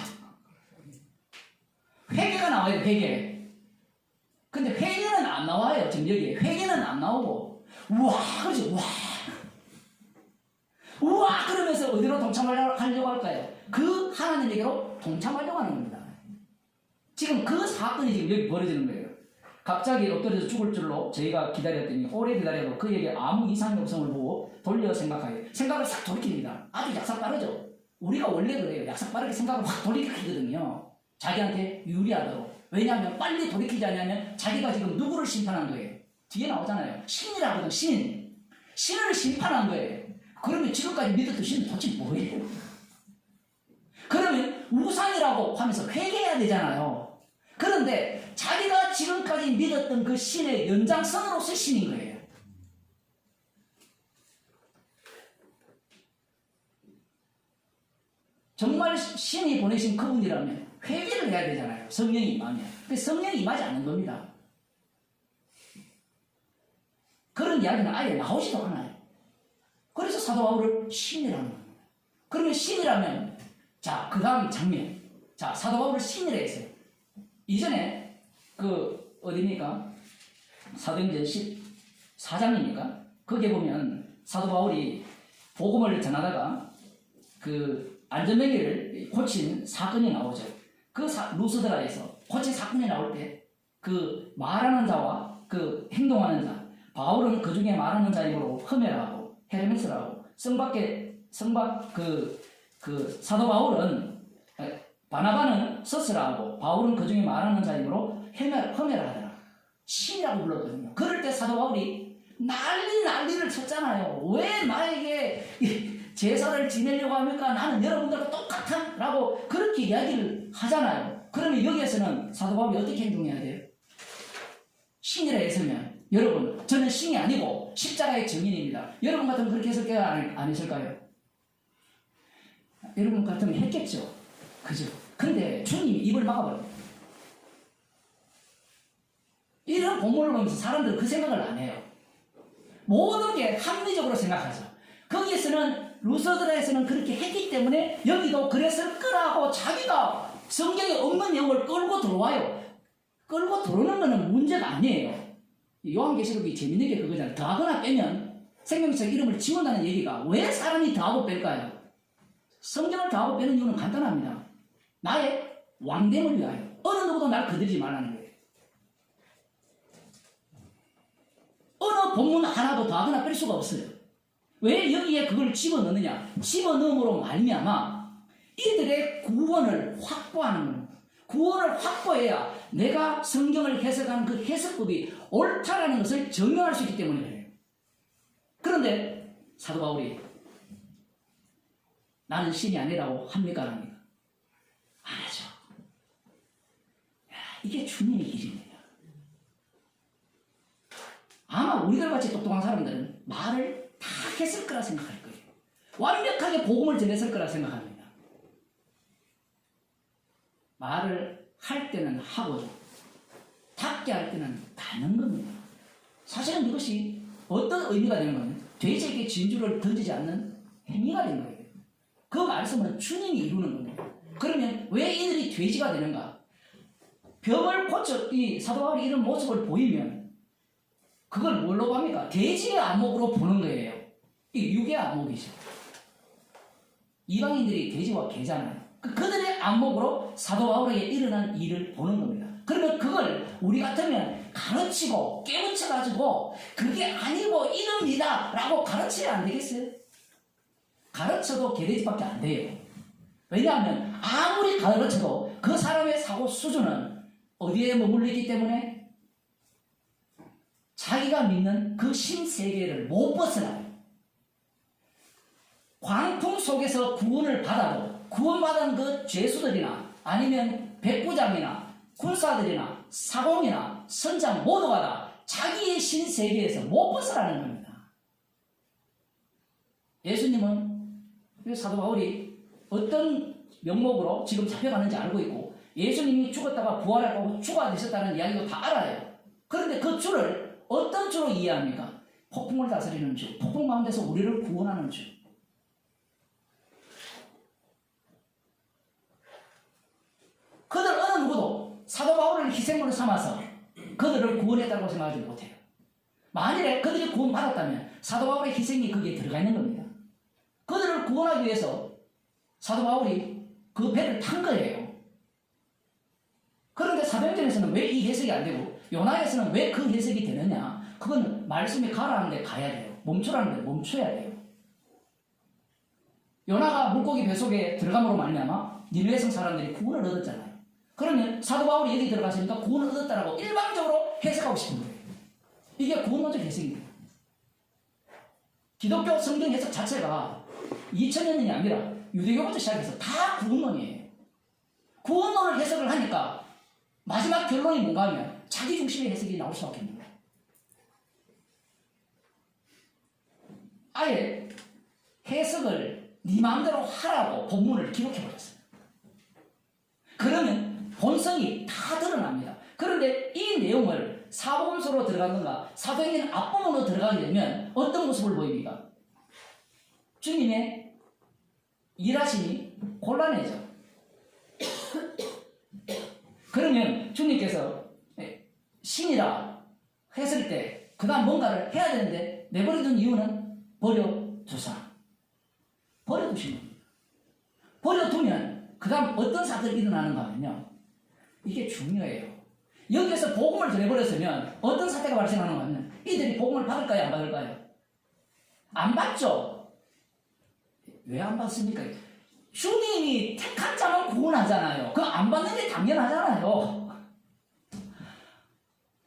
회개가 나와요, 회개. 근데 회개는 안 나와요, 지금 여기에. 회개는 안 나오고, 우와, 그렇죠, 우와, 그러면서 어디로 동참하려고 할까요? 그 하나님에게로 동참하려고 하는 겁니다. 지금 그 사건이 지금 여기 벌어지는 거예요. 갑자기 엎드려서 죽을 줄로 저희가 기다렸더니 오래 기다려도 그에게 아무 이상이 없음을 보고 돌려 생각하여 생각을 싹 돌이킵니다. 아주 약삭 빠르죠. 우리가 원래 그래요. 약삭 빠르게 생각을 확 돌이키거든요. 자기한테 유리하도록. 왜냐하면 빨리 돌이키지 않으면 자기가 지금 누구를 심판한 거예요. 뒤에 나오잖아요. 신이라거든. 신을 심판한 거예요. 그러면 지금까지 믿었던 신은 도대체 뭐예요? 그러면 우상이라고 하면서 회개해야 되잖아요. 그런데 자기가 지금까지 믿었던 그 신의 연장선으로서 신인 거예요. 정말 신이 보내신 그분이라면 회개를 해야 되잖아요. 성령이 임하면. 근데 성령이 임하지 않는 겁니다. 그런 이야기는 아예 나오지도 않아요. 그래서 사도 바울을 신이라는 겁니다. 그러면 신이라면 자, 그 다음 장면. 자, 사도 바울을 신이라 했어요. 이전에 어디입니까? 사도행전 14장입니까? 거기에 보면 사도 바울이 복음을 전하다가 안전뱅이를 고친 사건이 나오죠. 루스드라에서 고친 사건이 나올 때 말하는 자와 행동하는 자, 바울은 그 중에 말하는 자이므로 흠해라고 헤르메스라고 사도 바울은 바나바는 서스라고 바울은 그 중에 말하는 자이므로 흠해라 하더라. 신이라고 불렀거든요. 그럴 때 사도 바울이 난리를 쳤잖아요. 왜 나에게 제사를 지내려고 합니까? 나는 여러분들과 똑같아 라고 그렇게 이야기를 하잖아요. 그러면 여기에서는 사도 바울이 어떻게 행동해야 돼요? 신이라 했으면 여러분 저는 신이 아니고 십자가의 증인입니다. 여러분 같으면 그렇게 했을까요? 안 했을까요? 여러분 같으면 했겠죠. 그죠? 근데 주님이 입을 막아버려요. 이런 본문을 보면서 사람들은 그 생각을 안 해요. 모든 게 합리적으로 생각하죠. 거기에서는 루서드라에서는 그렇게 했기 때문에 여기도 그랬을 거라고 자기가 성경에 없는 내용을 끌고 들어와요. 끌고 들어오는 거는 문제가 아니에요. 요한계시록이 재밌는 게 그거잖아요. 더하거나 빼면 생명책 이름을 지운다는 얘기가 왜 사람이 더하고 뺄까요? 성경을 더하고 빼는 이유는 간단합니다. 나의 왕됨을 위하여. 어느 누구도 날 거들지 말라는 거예요. 어느 본문 하나도 더하거나 뺄 수가 없어요. 왜 여기에 그걸 집어넣느냐? 집어넣음으로 말미암아 이들의 구원을 확보하는 거예요. 구원을 확보해야 내가 성경을 해석하는 그 해석법이 옳다라는 것을 증명할 수 있기 때문에 그래요. 그런데 사도 바울이 나는 신이 아니라고 합니까? 안 합니까? 안 하죠. 이게 주님의 길입니다. 아마 우리들 같이 똑똑한 사람들은 말을 다 했을 거라 생각할 거예요. 완벽하게 복음을 전했을 거라 생각합니다. 말을 할 때는 하고 닫게 할 때는 닫는 겁니다. 사실은 이것이 어떤 의미가 되는 거는 돼지에게 진주를 던지지 않는 행위가 되는 거예요. 그 말씀은 주님이 이루는 겁니다. 그러면 왜 이들이 돼지가 되는가? 병을 고쳐 이 사도 바울이 이런 모습을 보이면 그걸 뭘로 합니까? 돼지의 안목으로 보는 거예요. 이 육의 안목이죠. 이방인들이 돼지와 개잖아요. 그들의 안목으로 사도 바울에게 일어난 일을 보는 겁니다. 그러면 그걸 우리 같으면 가르치고 깨우쳐가지고 그게 아니고 이럽니다 라고 가르쳐야 안 되겠어요? 가르쳐도 개돼지밖에 안 돼요. 왜냐하면 아무리 가르쳐도 그 사람의 사고 수준은 어디에 머물리기 때문에 자기가 믿는 그 신세계를 못 벗어나요. 광풍 속에서 구원을 받아도 구원받은 그 죄수들이나 아니면 백부장이나 군사들이나 사공이나 선장 모두가 다 자기의 신세계에서 못 벗어나는 겁니다. 예수님은 사도 바울이 어떤 명목으로 지금 잡혀가는지 알고 있고 예수님이 죽었다가 부활하고 주가 되셨다는 이야기도 다 알아요. 그런데 그 주를 어떤 주로 이해합니까? 폭풍을 다스리는 주, 폭풍 가운데서 우리를 구원하는 주. 그들 어느 누구도 사도 바울을 희생물로 삼아서 그들을 구원했다고 생각하지 못해요. 만일에 그들이 구원받았다면 사도 바울의 희생이 거기에 들어가 있는 겁니다. 그들을 구원하기 위해서 사도 바울이 그 배를 탄 거예요. 그런데 사도행전에서는 왜 이 해석이 안 되고 요나에서는 왜 그 해석이 되느냐? 그건 말씀이 가라는 데 가야 돼요. 멈추라는 데 멈춰야 돼요. 요나가 물고기 뱃속에 들어감으로 말미암아 니느웨 성 사람들이 구원을 얻었잖아요. 그러면 사도 바울이 여기 들어갔으니까 구원을 얻었다라고 일방적으로 해석하고 싶은 거예요. 이게 구원론적 해석입니다. 기독교 성경 해석 자체가 2000년 전이 아니라 유대교부터 시작해서 다 구원론이에요. 구원론을 해석을 하니까 마지막 결론이 뭔가 하면 자기 중심의 해석이 나올 수밖에 없는 거예요. 아예 해석을 네 마음대로 하라고 본문을 기록해버렸어요. 그러면 본성이 다 드러납니다. 그런데 이 내용을 사복음서로 들어가는가 사도행전 앞부분으로 들어가게 되면 어떤 모습을 보입니까? 주님의 일하심이 곤란해져. 그러면 주님께서 신이라 했을 때 그 다음 뭔가를 해야 되는데 내버려둔 이유는 버려두사. 버려두신 겁니다. 버려두면 그 다음 어떤 사건이 일어나는가 하면요. 이게 중요해요. 여기에서 복음을 전해버렸으면 어떤 사태가 발생하는가 하면 이들이 복음을 받을까요? 안 받을까요? 안 받죠. 왜 안 받습니까? 주님이 택한 자만 구원하잖아요. 그거 안 받는 게 당연하잖아요.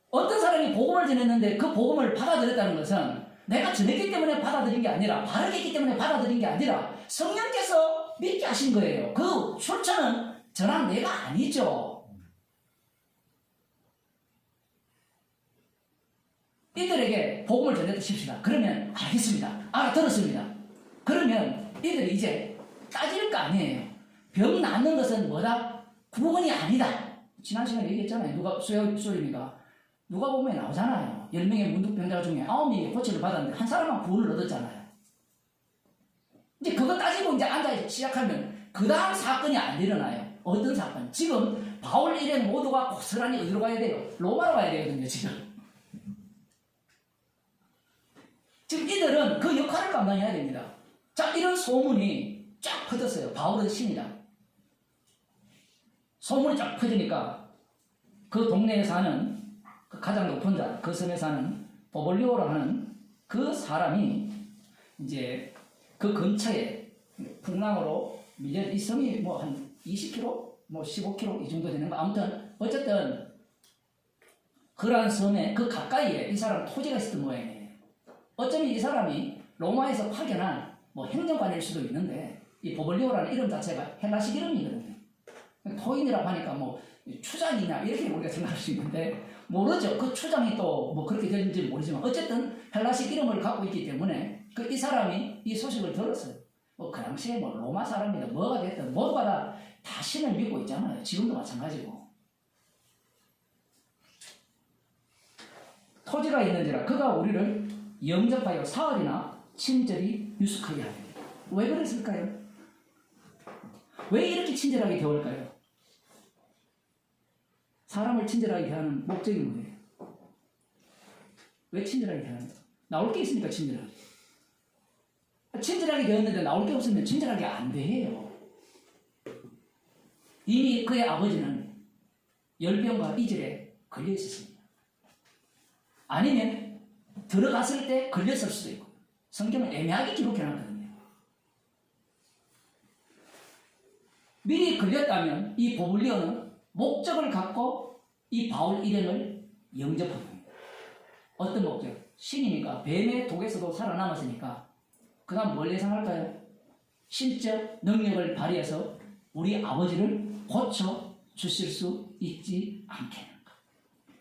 어떤 사람이 복음을 전했는데 그 복음을 받아들였다는 것은 내가 전했기 때문에 받아들인 게 아니라, 바르게 했기 때문에 받아들인 게 아니라 성령께서 믿게 하신 거예요. 그 출처는 저랑 내가 아니죠. 이들에게 복음을 전했다 칩시다. 그러면 알겠습니다. 알아들었습니다. 그러면 이들이 이제 따질 거 아니에요. 병 낫는 것은 뭐다? 구원이 아니다. 지난 시간에 얘기했잖아요. 누가 수요일이가 누가 보면 나오잖아요. 10명의 문득병자 중에 9명이 고침을 받았는데 한 사람만 구원을 얻었잖아요. 이제 그거 따지고 이제 앉아 시작하면 그 다음 사건이 안 일어나요. 어떤 사건? 지금 바울 일행 모두가 고스란히 어디로 가야 돼요? 로마로 가야 되거든요. 지금 이들은 그 역할을 감당해야 됩니다. 자, 이런 소문이 쫙 퍼졌어요. 바울은 신이다. 소문이 쫙 퍼지니까 그 동네에 사는 그 가장 높은 자, 그 섬에 사는 보볼리오라 하는 그 사람이 이제 그 근처에 풍랑으로 밀려, 이 섬이 뭐 한 20km, 뭐 15km 이 정도 되는 거. 아무튼 어쨌든 그러한 섬에 그 가까이에 이 사람 토지가 있었던 모양이에요. 어쩌면 이 사람이 로마에서 파견한 뭐 행정관일 수도 있는데 이 보볼리오라는 이름 자체가 헬라식 이름이거든요. 토인이라고 하니까 뭐 추장이냐 이렇게 우리가 생각할 수 있는데 모르죠. 그 추장이 또 뭐 그렇게 되는지 모르지만 어쨌든 헬라식 이름을 갖고 있기 때문에 이 사람이 이 소식을 들었어요. 뭐 그 당시에 뭐 로마 사람이든 뭐가 됐든 모두가 다 신을 믿고 있잖아요. 지금도 마찬가지고. 토지가 있는지라 그가 우리를 영접하여 사흘이나 친절히 유숙하게 하되. 왜 그랬을까요? 왜 이렇게 친절하게 대할까요? 사람을 친절하게 대하는 목적이 뭐예요? 왜 친절하게 대하는가? 나올 게 있으니까 친절하게. 친절하게 되었는데 나올 게 없으면 친절하게 안 돼요. 이미 그의 아버지는 열병과 이절에 걸려 있었습니다. 아니면 들어갔을 때 걸렸을 수도 있고. 성경은 애매하게 기록해놨거든요. 미리 걸렸다면 이 보블리오는 목적을 갖고 이 바울 일행을 영접합니다. 어떤 목적? 신이니까 뱀의 독에서도 살아남았으니까 그 다음 뭘 예상할까요? 신적 능력을 발휘해서 우리 아버지를 고쳐 주실 수 있지 않겠는가.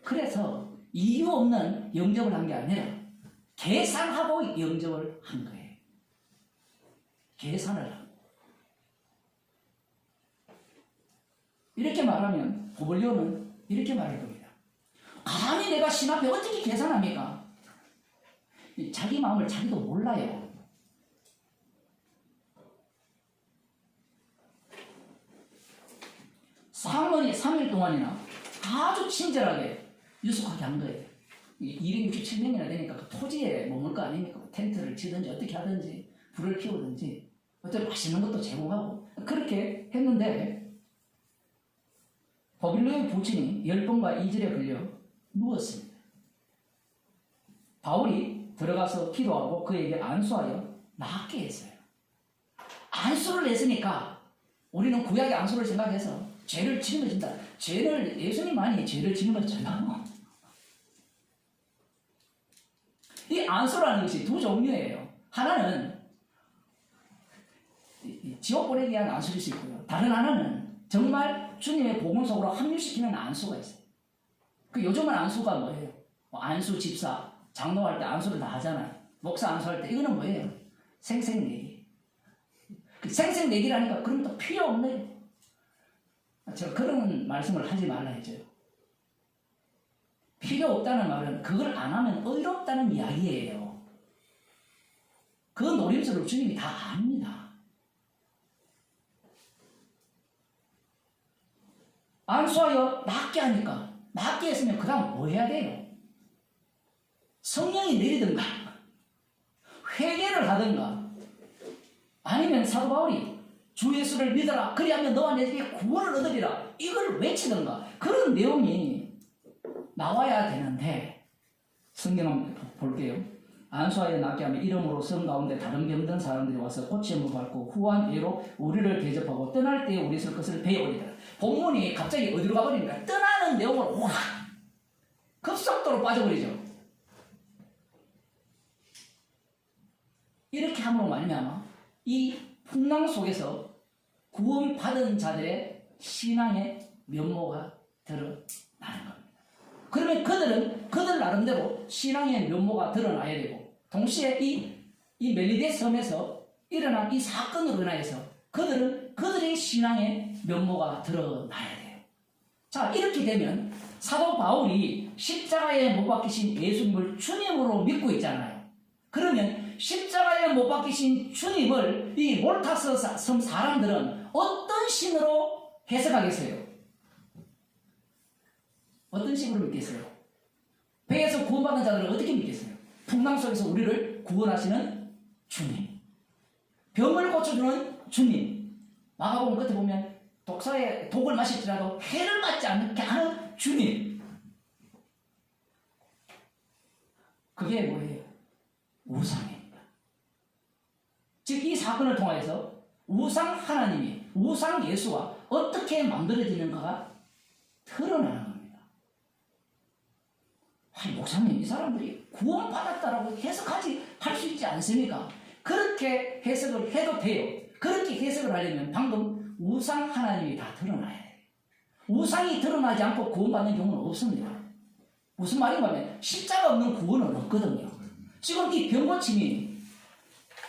그래서 이유 없는 영접을 한 게 아니라 계산하고 영접을 한 거예요. 계산을 하고. 이렇게 말하면 보블리오는 이렇게 말할 겁니다. 감히 내가 신 앞에 어떻게 계산합니까? 자기 마음을 자기도 몰라요. 사모니 3일 동안이나 아주 친절하게 유숙하게 한 거예요. 267명이나 되니까 그 토지에 머물 거 아닙니까? 텐트를 치든지 어떻게 하든지 불을 피우든지 어떤 맛있는 것도 제공하고 그렇게 했는데 보빌로의 부친이 열병과 이절에 걸려 누웠습니다. 바울이 들어가서 기도하고 그에게 안수하여 낫게 했어요. 안수를 했으니까 우리는 구약의 안수를 생각해서 죄를 짊어진다. 죄를 예수님만이 죄를 짊어져요. 이 안수라는 것이 두 종류예요. 하나는 지옥 보내기 위한 안수일 수 있고요. 다른 하나는 정말 주님의 복음 속으로 합류시키는 안수가 있어요. 그 요즘은 안수가 뭐예요? 안수 집사, 장로할 때 안수를 다 하잖아요. 목사 안수할 때 이거는 뭐예요? 생생내기. 그 생생내기라니까 그럼 또 필요 없네. 제가 그런 말씀을 하지 말라 했죠. 필요 없다는 말은 그걸 안 하면 의롭다는 이야기예요. 그 노림수를 주님이 다 압니다. 안수하여 낫게 하니까 낫게 했으면 그 다음 뭐 해야 돼요? 성령이 내리든가 회개를 하든가 아니면 사도 바울이 주 예수를 믿어라 그리하면 너와 내 집에 구원을 얻으리라 이걸 외치든가 그런 내용이 나와야 되는데 성경 한번 볼게요. 안수하여 낫게 하면 이름으로 성 가운데 다른 병든 사람들이 와서 고침을 받고 후한 예로 우리를 대접하고 떠날 때에 우리 쓸 것을 배우리라. 본문이 갑자기 어디로 가버립니까? 떠나는 내용으로 확 급속도로 빠져버리죠. 이렇게 함으로 말미암아 이 풍랑 속에서 구원받은 자들의 신앙의 면모가 드러나는 겁니다. 그러면 그들은 그들 나름대로 신앙의 면모가 드러나야 되고, 동시에 이 멜리데 섬에서 일어난 이 사건으로 인하여서 그들은 그들의 신앙의 면모가 드러나야 돼요. 자, 이렇게 되면 사도 바울이 십자가에 못 박히신 예수님을 주님으로 믿고 있잖아요. 그러면 십자가에 못 박히신 주님을 이 몰타스 섬 사람들은 어떤 신으로 해석하겠어요? 어떤 식으로 믿겠어요? 배에서 구원받은 자들은 어떻게 믿겠어요? 풍랑 속에서 우리를 구원하시는 주님, 병을 고쳐주는 주님, 마가복음 끝에 보면 독사의 독을 마실지라도 해를 맞지 않게 하는 주님. 그게 뭐예요? 우상입니다. 즉 이 사건을 통해서 우상 하나님이, 우상 예수가 어떻게 만들어지는가가 드러나는 겁니다. 아니, 목사님, 이 사람들이 구원받았다라고 해석하지 할 수 있지 않습니까? 그렇게 해석을 해도 돼요. 그렇게 해석을 하려면 방금 우상 하나님이 다 드러나야 돼요. 우상이 드러나지 않고 구원받는 경우는 없습니다. 무슨 말인가 하면 십자가 없는 구원은 없거든요. 지금 이 병고침이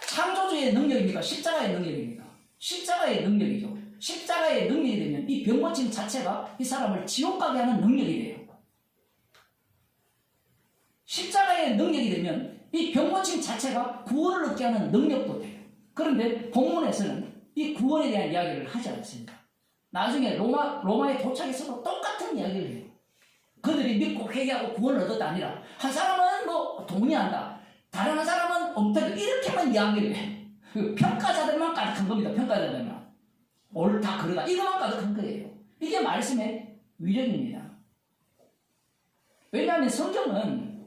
창조주의 능력입니까? 십자가의 능력입니까? 십자가의 능력이죠. 십자가의 능력이 되면 이 병고침 자체가 이 사람을 지옥 가게 하는 능력이 돼요. 십자가의 능력이 되면 이 병고침 자체가 구원을 얻게 하는 능력도 돼요. 그런데 본문에서는 이 구원에 대한 이야기를 하지 않습니다. 나중에 로마에 도착해서도 똑같은 이야기를 해요. 그들이 믿고 회개하고 구원을 얻었다 아니라, 한 사람은 뭐 동의한다, 다른 한 사람은 엉터리, 이렇게만 이야기를 해요. 평가자들만 가득한 겁니다. 평가자들만. 옳다 그러다 이것만 가득한 거예요. 이게 말씀의 위력입니다. 왜냐하면 성경은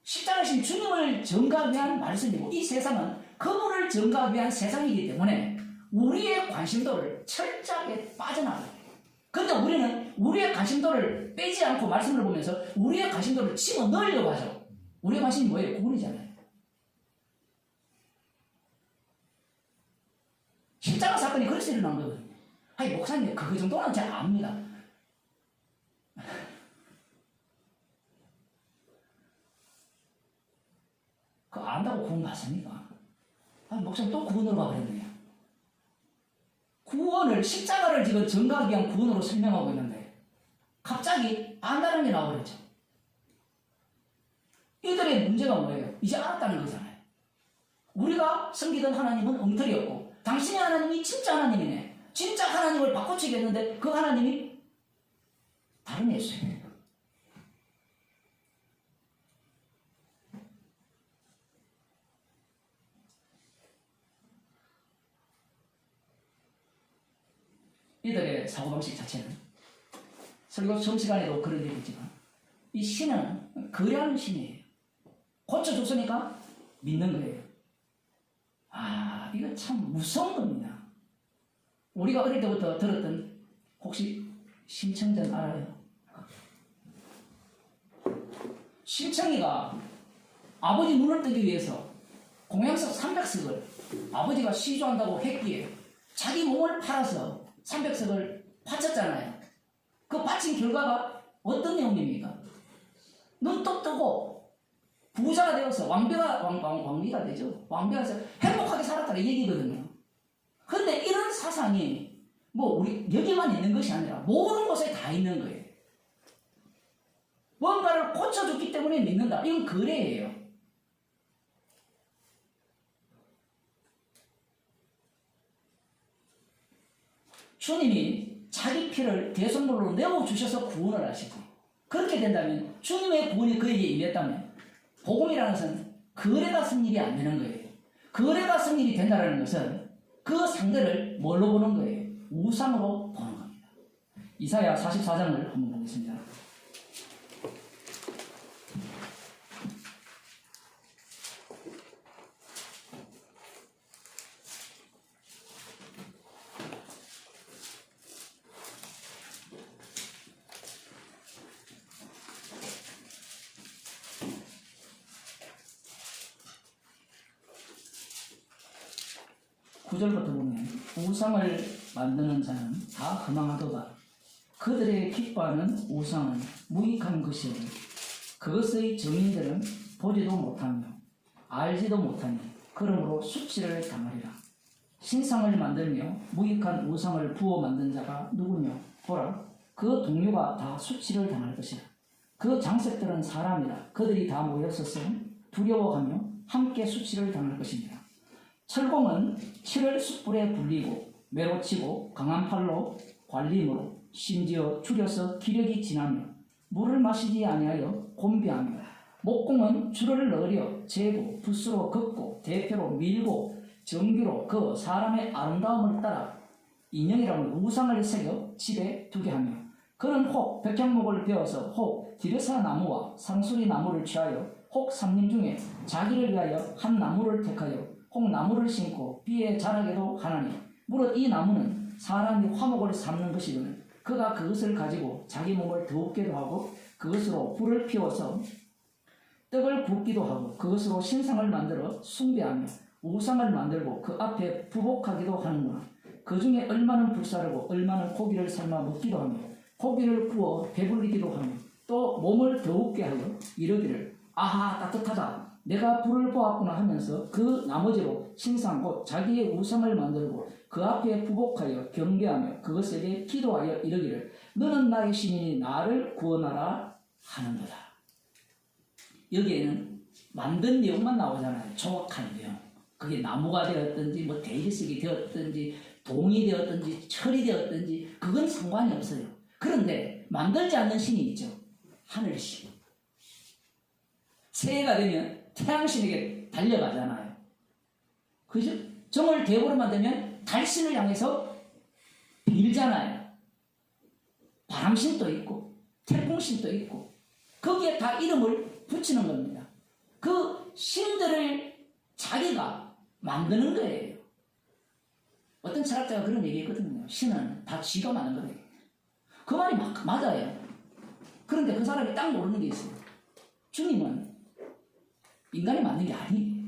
십자가신 주님을 전가하기 위한 말씀이고, 이 세상은 그분을 전가하기 위한 세상이기 때문에 우리의 관심도를 철저하게 빠져나가야 돼요. 그런데 우리는 우리의 관심도를 빼지 않고 말씀을 보면서 우리의 관심도를 집어넣으려고 하죠. 우리의 관심이 뭐예요? 구원이잖아요. 십자가 사건이 그래서 일어난 거거든요. 아니, 목사님, 그 정도는 잘 압니다. 그거 안다고 구원 받습니까? 아니, 목사님 또 구원으로 가버렸네요. 구원을, 십자가를 지금 전가하기 위한 구원으로 설명하고 있는데 갑자기 안다는 게 나와버렸죠. 이들의 문제가 뭐예요? 이제 알았다는 거잖아요. 우리가 섬기던 하나님은 엉터리였고 당신의 하나님이 진짜 하나님이네. 진짜 하나님을 바꿔치기 했는데 그 하나님이 다른 예수예요. 이들의 사고방식 자체는, 설교 처음 시간에도 그런 얘기 했지만, 이 신은 거래하는 신이에요. 고쳐줬으니까 믿는 거예요. 아, 이거 참 무서운 겁니다. 우리가 어릴 때부터 들었던, 혹시 심청전 알아요? 심청이가 아버지 눈을 뜨기 위해서 공양석 300석을 아버지가 시주한다고 했기에 자기 몸을 팔아서 300석을 바쳤잖아요. 그 바친 결과가 어떤 내용입니까? 눈 똑 뜨고 부자가 되어서 왕비가 되죠. 왕비가 돼서 행복하게 살았다는 얘기거든요. 근데 이런 사상이 뭐 우리 여기만 있는 것이 아니라 모든 곳에 다 있는 거예요. 뭔가를 고쳐줬기 때문에 믿는다. 이건 거래예요. 주님이 자기 피를 대속물로 내어주셔서 구원을 하시고, 그렇게 된다면 주님의 구원이 그에게 임했다면 복음이라는 것은 거래가 성립이 안 되는 거예요. 거래가 성립이 된다는 것은 그 상대를 뭘로 보는 거예요? 우상으로 보는 겁니다. 이사야 44장을 한번 보겠습니다. 9절부터 보면 우상을 만드는 자는 다 허망하도다. 그들의 기뻐하는 우상은 무익한 것이요 그것의 증인들은 보지도 못하며 알지도 못하니 그러므로 수치를 당하리라. 신상을 만들며 무익한 우상을 부어 만든 자가 누구며 보라 그 동료가 다 수치를 당할 것이라. 그 장색들은 사람이라. 그들이 다 모였었으 두려워하며 함께 수치를 당할 것입니다. 철공은 칠을 숯불에 불리고 매로 치고 강한 팔로 관림으로 심지어 줄여서 기력이 지나며 물을 마시지 아니하여 곤비하며 목공은 줄을 늘려 재고 붓으로 긋고 대표로 밀고 정기로 그 사람의 아름다움을 따라 인형이라는 우상을 새겨 집에 두게 하며 그는 혹 백향목을 베어서 혹 디르사 나무와 상수리 나무를 취하여 혹 삼림 중에 자기를 위하여 한 나무를 택하여 혹 나무를 심고 비에 자라게도 하나니 무릇 이 나무는 사람이 화목을 삼는 것이거늘 그가 그것을 가지고 자기 몸을 더웁게도 하고 그것으로 불을 피워서 떡을 굽기도 하고 그것으로 신상을 만들어 숭배하며 우상을 만들고 그 앞에 부복하기도 하는구나. 그 중에 얼마는 불사르고 얼마는 고기를 삶아 먹기도 하며 고기를 구워 배불리기도 하며 또 몸을 더웁게 하여 이르기를 아하 따뜻하다 내가 불을 보았구나 하면서 그 나머지로 신상 곧 자기의 우상을 만들고 그 앞에 부복하여 경배하며 그것에게 기도하여 이르기를 너는 나의 신이니 나를 구원하라 하는도다. 여기에는 만든 내용만 나오잖아요. 정확한 내용. 그게 나무가 되었든지 뭐 대리석이 되었든지 동이 되었든지 철이 되었든지 그건 상관이 없어요. 그런데 만들지 않는 신이 있죠. 하늘신. 새해가 되면 태양신에게 달려가잖아요. 그죠? 정월 대보름만 되면 달신을 향해서 빌잖아요. 바람신도 있고 태풍신도 있고 거기에 다 이름을 붙이는 겁니다. 그 신들을 자기가 만드는 거예요. 어떤 철학자가 그런 얘기했거든요. 신은 다 지가 만든 거예요. 그 말이 맞아요. 그런데 그 사람이 딱 모르는 게 있어요. 주님은 인간이 만든 게 아니에요.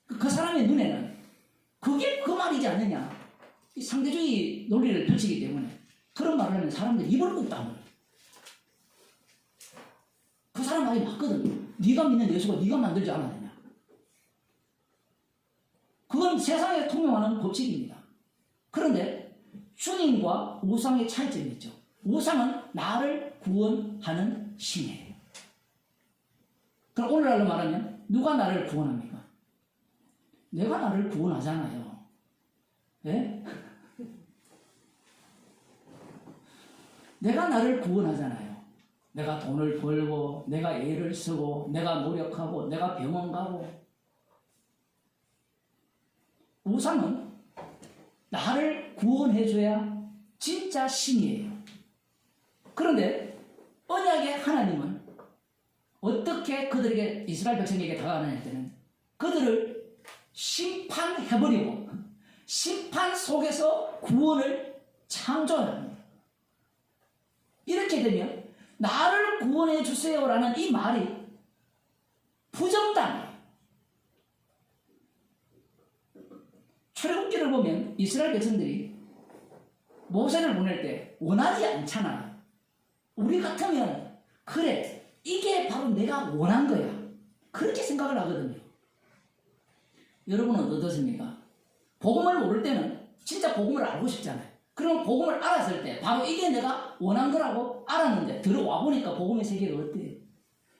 그 사람의 눈에는 그게 그 말이지 않느냐. 이 상대주의 논리를 펼치기 때문에 그런 말을 하면 사람들이 입을 꾹 다물어요. 그 사람 말이 맞거든요. 네가 믿는 예수가 네가 만들지 않았느냐. 그건 세상에 통용하는 법칙입니다. 그런데 주님과 우상의 차이점이 있죠. 우상은 나를 구원하는 신이에요. 그럼 오늘날로 말하면 누가 나를 구원합니까? 내가 나를 구원하잖아요. 예? 내가 나를 구원하잖아요. 내가 돈을 벌고 내가 애를 쓰고 내가 노력하고 내가 병원 가고 우상은 나를 구원해줘야 진짜 신이에요. 그런데 언약의 하나님은 어떻게 그들에게 이스라엘 백성에게 다가가느냐 할 때는 그들을 심판해버리고 심판 속에서 구원을 창조하는 거예요. 이렇게 되면 나를 구원해 주세요라는 이 말이 부정당해요. 출애굽기를 보면 이스라엘 백성들이 모세를 보낼 때 원하지 않잖아. 우리 같으면 그래 이게 바로 내가 원한 거야. 그렇게 생각을 하거든요. 여러분은 어떻습니까? 복음을 모를 때는 진짜 복음을 알고 싶잖아요. 그럼 복음을 알았을 때 바로 이게 내가 원한 거라고 알았는데 들어와 보니까 복음의 세계가 어때요?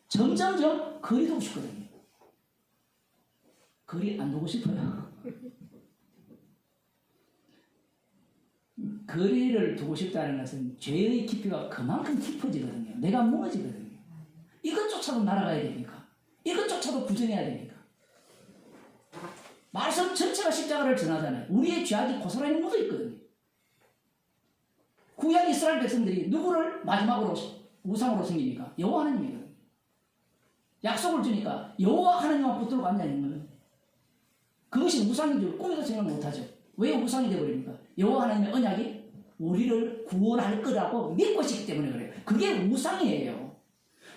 점점점 거리 두고 싶거든요. 거리 안 두고 싶어요. 거리를 두고 싶다는 것은 죄의 깊이가 그만큼 깊어지거든요. 내가 무너지거든요. 이것조차도 날아가야 되니까. 이것조차도 부정해야 되니까. 말씀 전체가 십자가를 전하잖아요. 우리의 죄악이 고스란히 묻어있거든요. 구약 이스라엘 백성들이 누구를 마지막으로 우상으로 섬깁니까? 여호와 하나님이거든요. 약속을 주니까 여호와 하나님만 붙들고 앉아있는 거예요. 그것이 우상인 줄 꿈에도 생각 못하죠. 왜 우상이 되어버립니까? 여호와 하나님의 언약이 우리를 구원할 거라고 믿고 있기 때문에 그래요. 그게 우상이에요.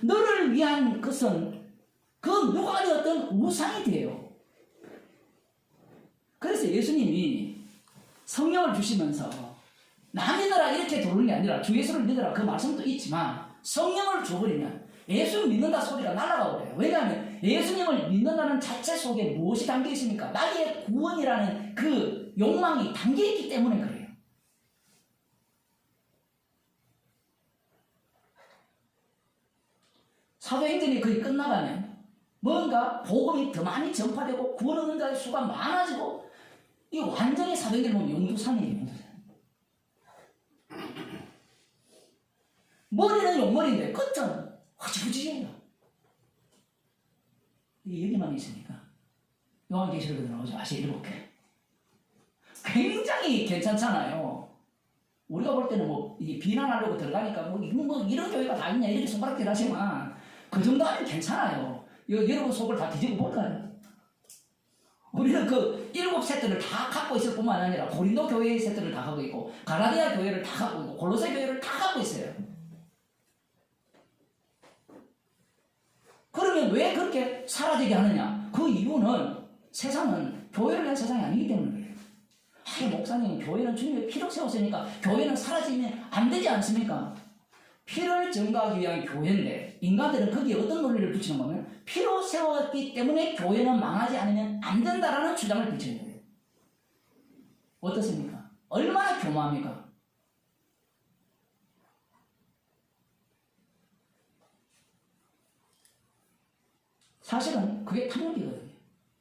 너를 위한 것은 그 누가 되었든 우상이 돼요. 그래서 예수님이 성령을 주시면서 나 믿어라 이렇게 도는 게 아니라 주 예수를 믿어라 그 말씀도 있지만 성령을 줘버리면 예수 믿는다 소리가 날아가 버려요. 왜냐하면 예수님을 믿는다는 자체 속에 무엇이 담겨 있습니까? 나의 구원이라는 그 욕망이 담겨 있기 때문에 그래요. 사도행전이 거의 끝나가면 뭔가 복음이 더 많이 전파되고 구원 얻는 자의 수가 많아지고 이 완전히 사도행전 보면 용두산이에요. 용두산. 머리는 용머리인데 끝은 허지부지해요. 이게 여기만 있으니까 요한계시록에 나오죠. 아시 7개. 굉장히 괜찮잖아요. 우리가 볼 때는 뭐 비난하려고 들어가니까 뭐 이런 교회가 다 있냐 이렇게 손가락질 하지만 그 정도 하면 괜찮아요. 여러분 속을 다 뒤집어 볼까요? 우리는 그 7세트를 다 갖고 있을 뿐만 아니라 고린도 교회의 세트를 다 갖고 있고 갈라디아 교회를 다 갖고 있고 골로새 교회를 다 갖고 있어요. 그러면 왜 그렇게 사라지게 하느냐? 그 이유는 세상은 교회를 위한 세상이 아니기 때문에 그래요. 아니 목사님 교회는 주님의 피로 세웠으니까 교회는 사라지면 안 되지 않습니까? 피를 증거하기 위한 교회인데 인간들은 거기에 어떤 논리를 붙이는 거면 피로 세웠기 때문에 교회는 망하지 않으면 안 된다라는 주장을 붙이는 거예요. 어떻습니까? 얼마나 교묘합니까? 사실은 그게 탐욕이거든요.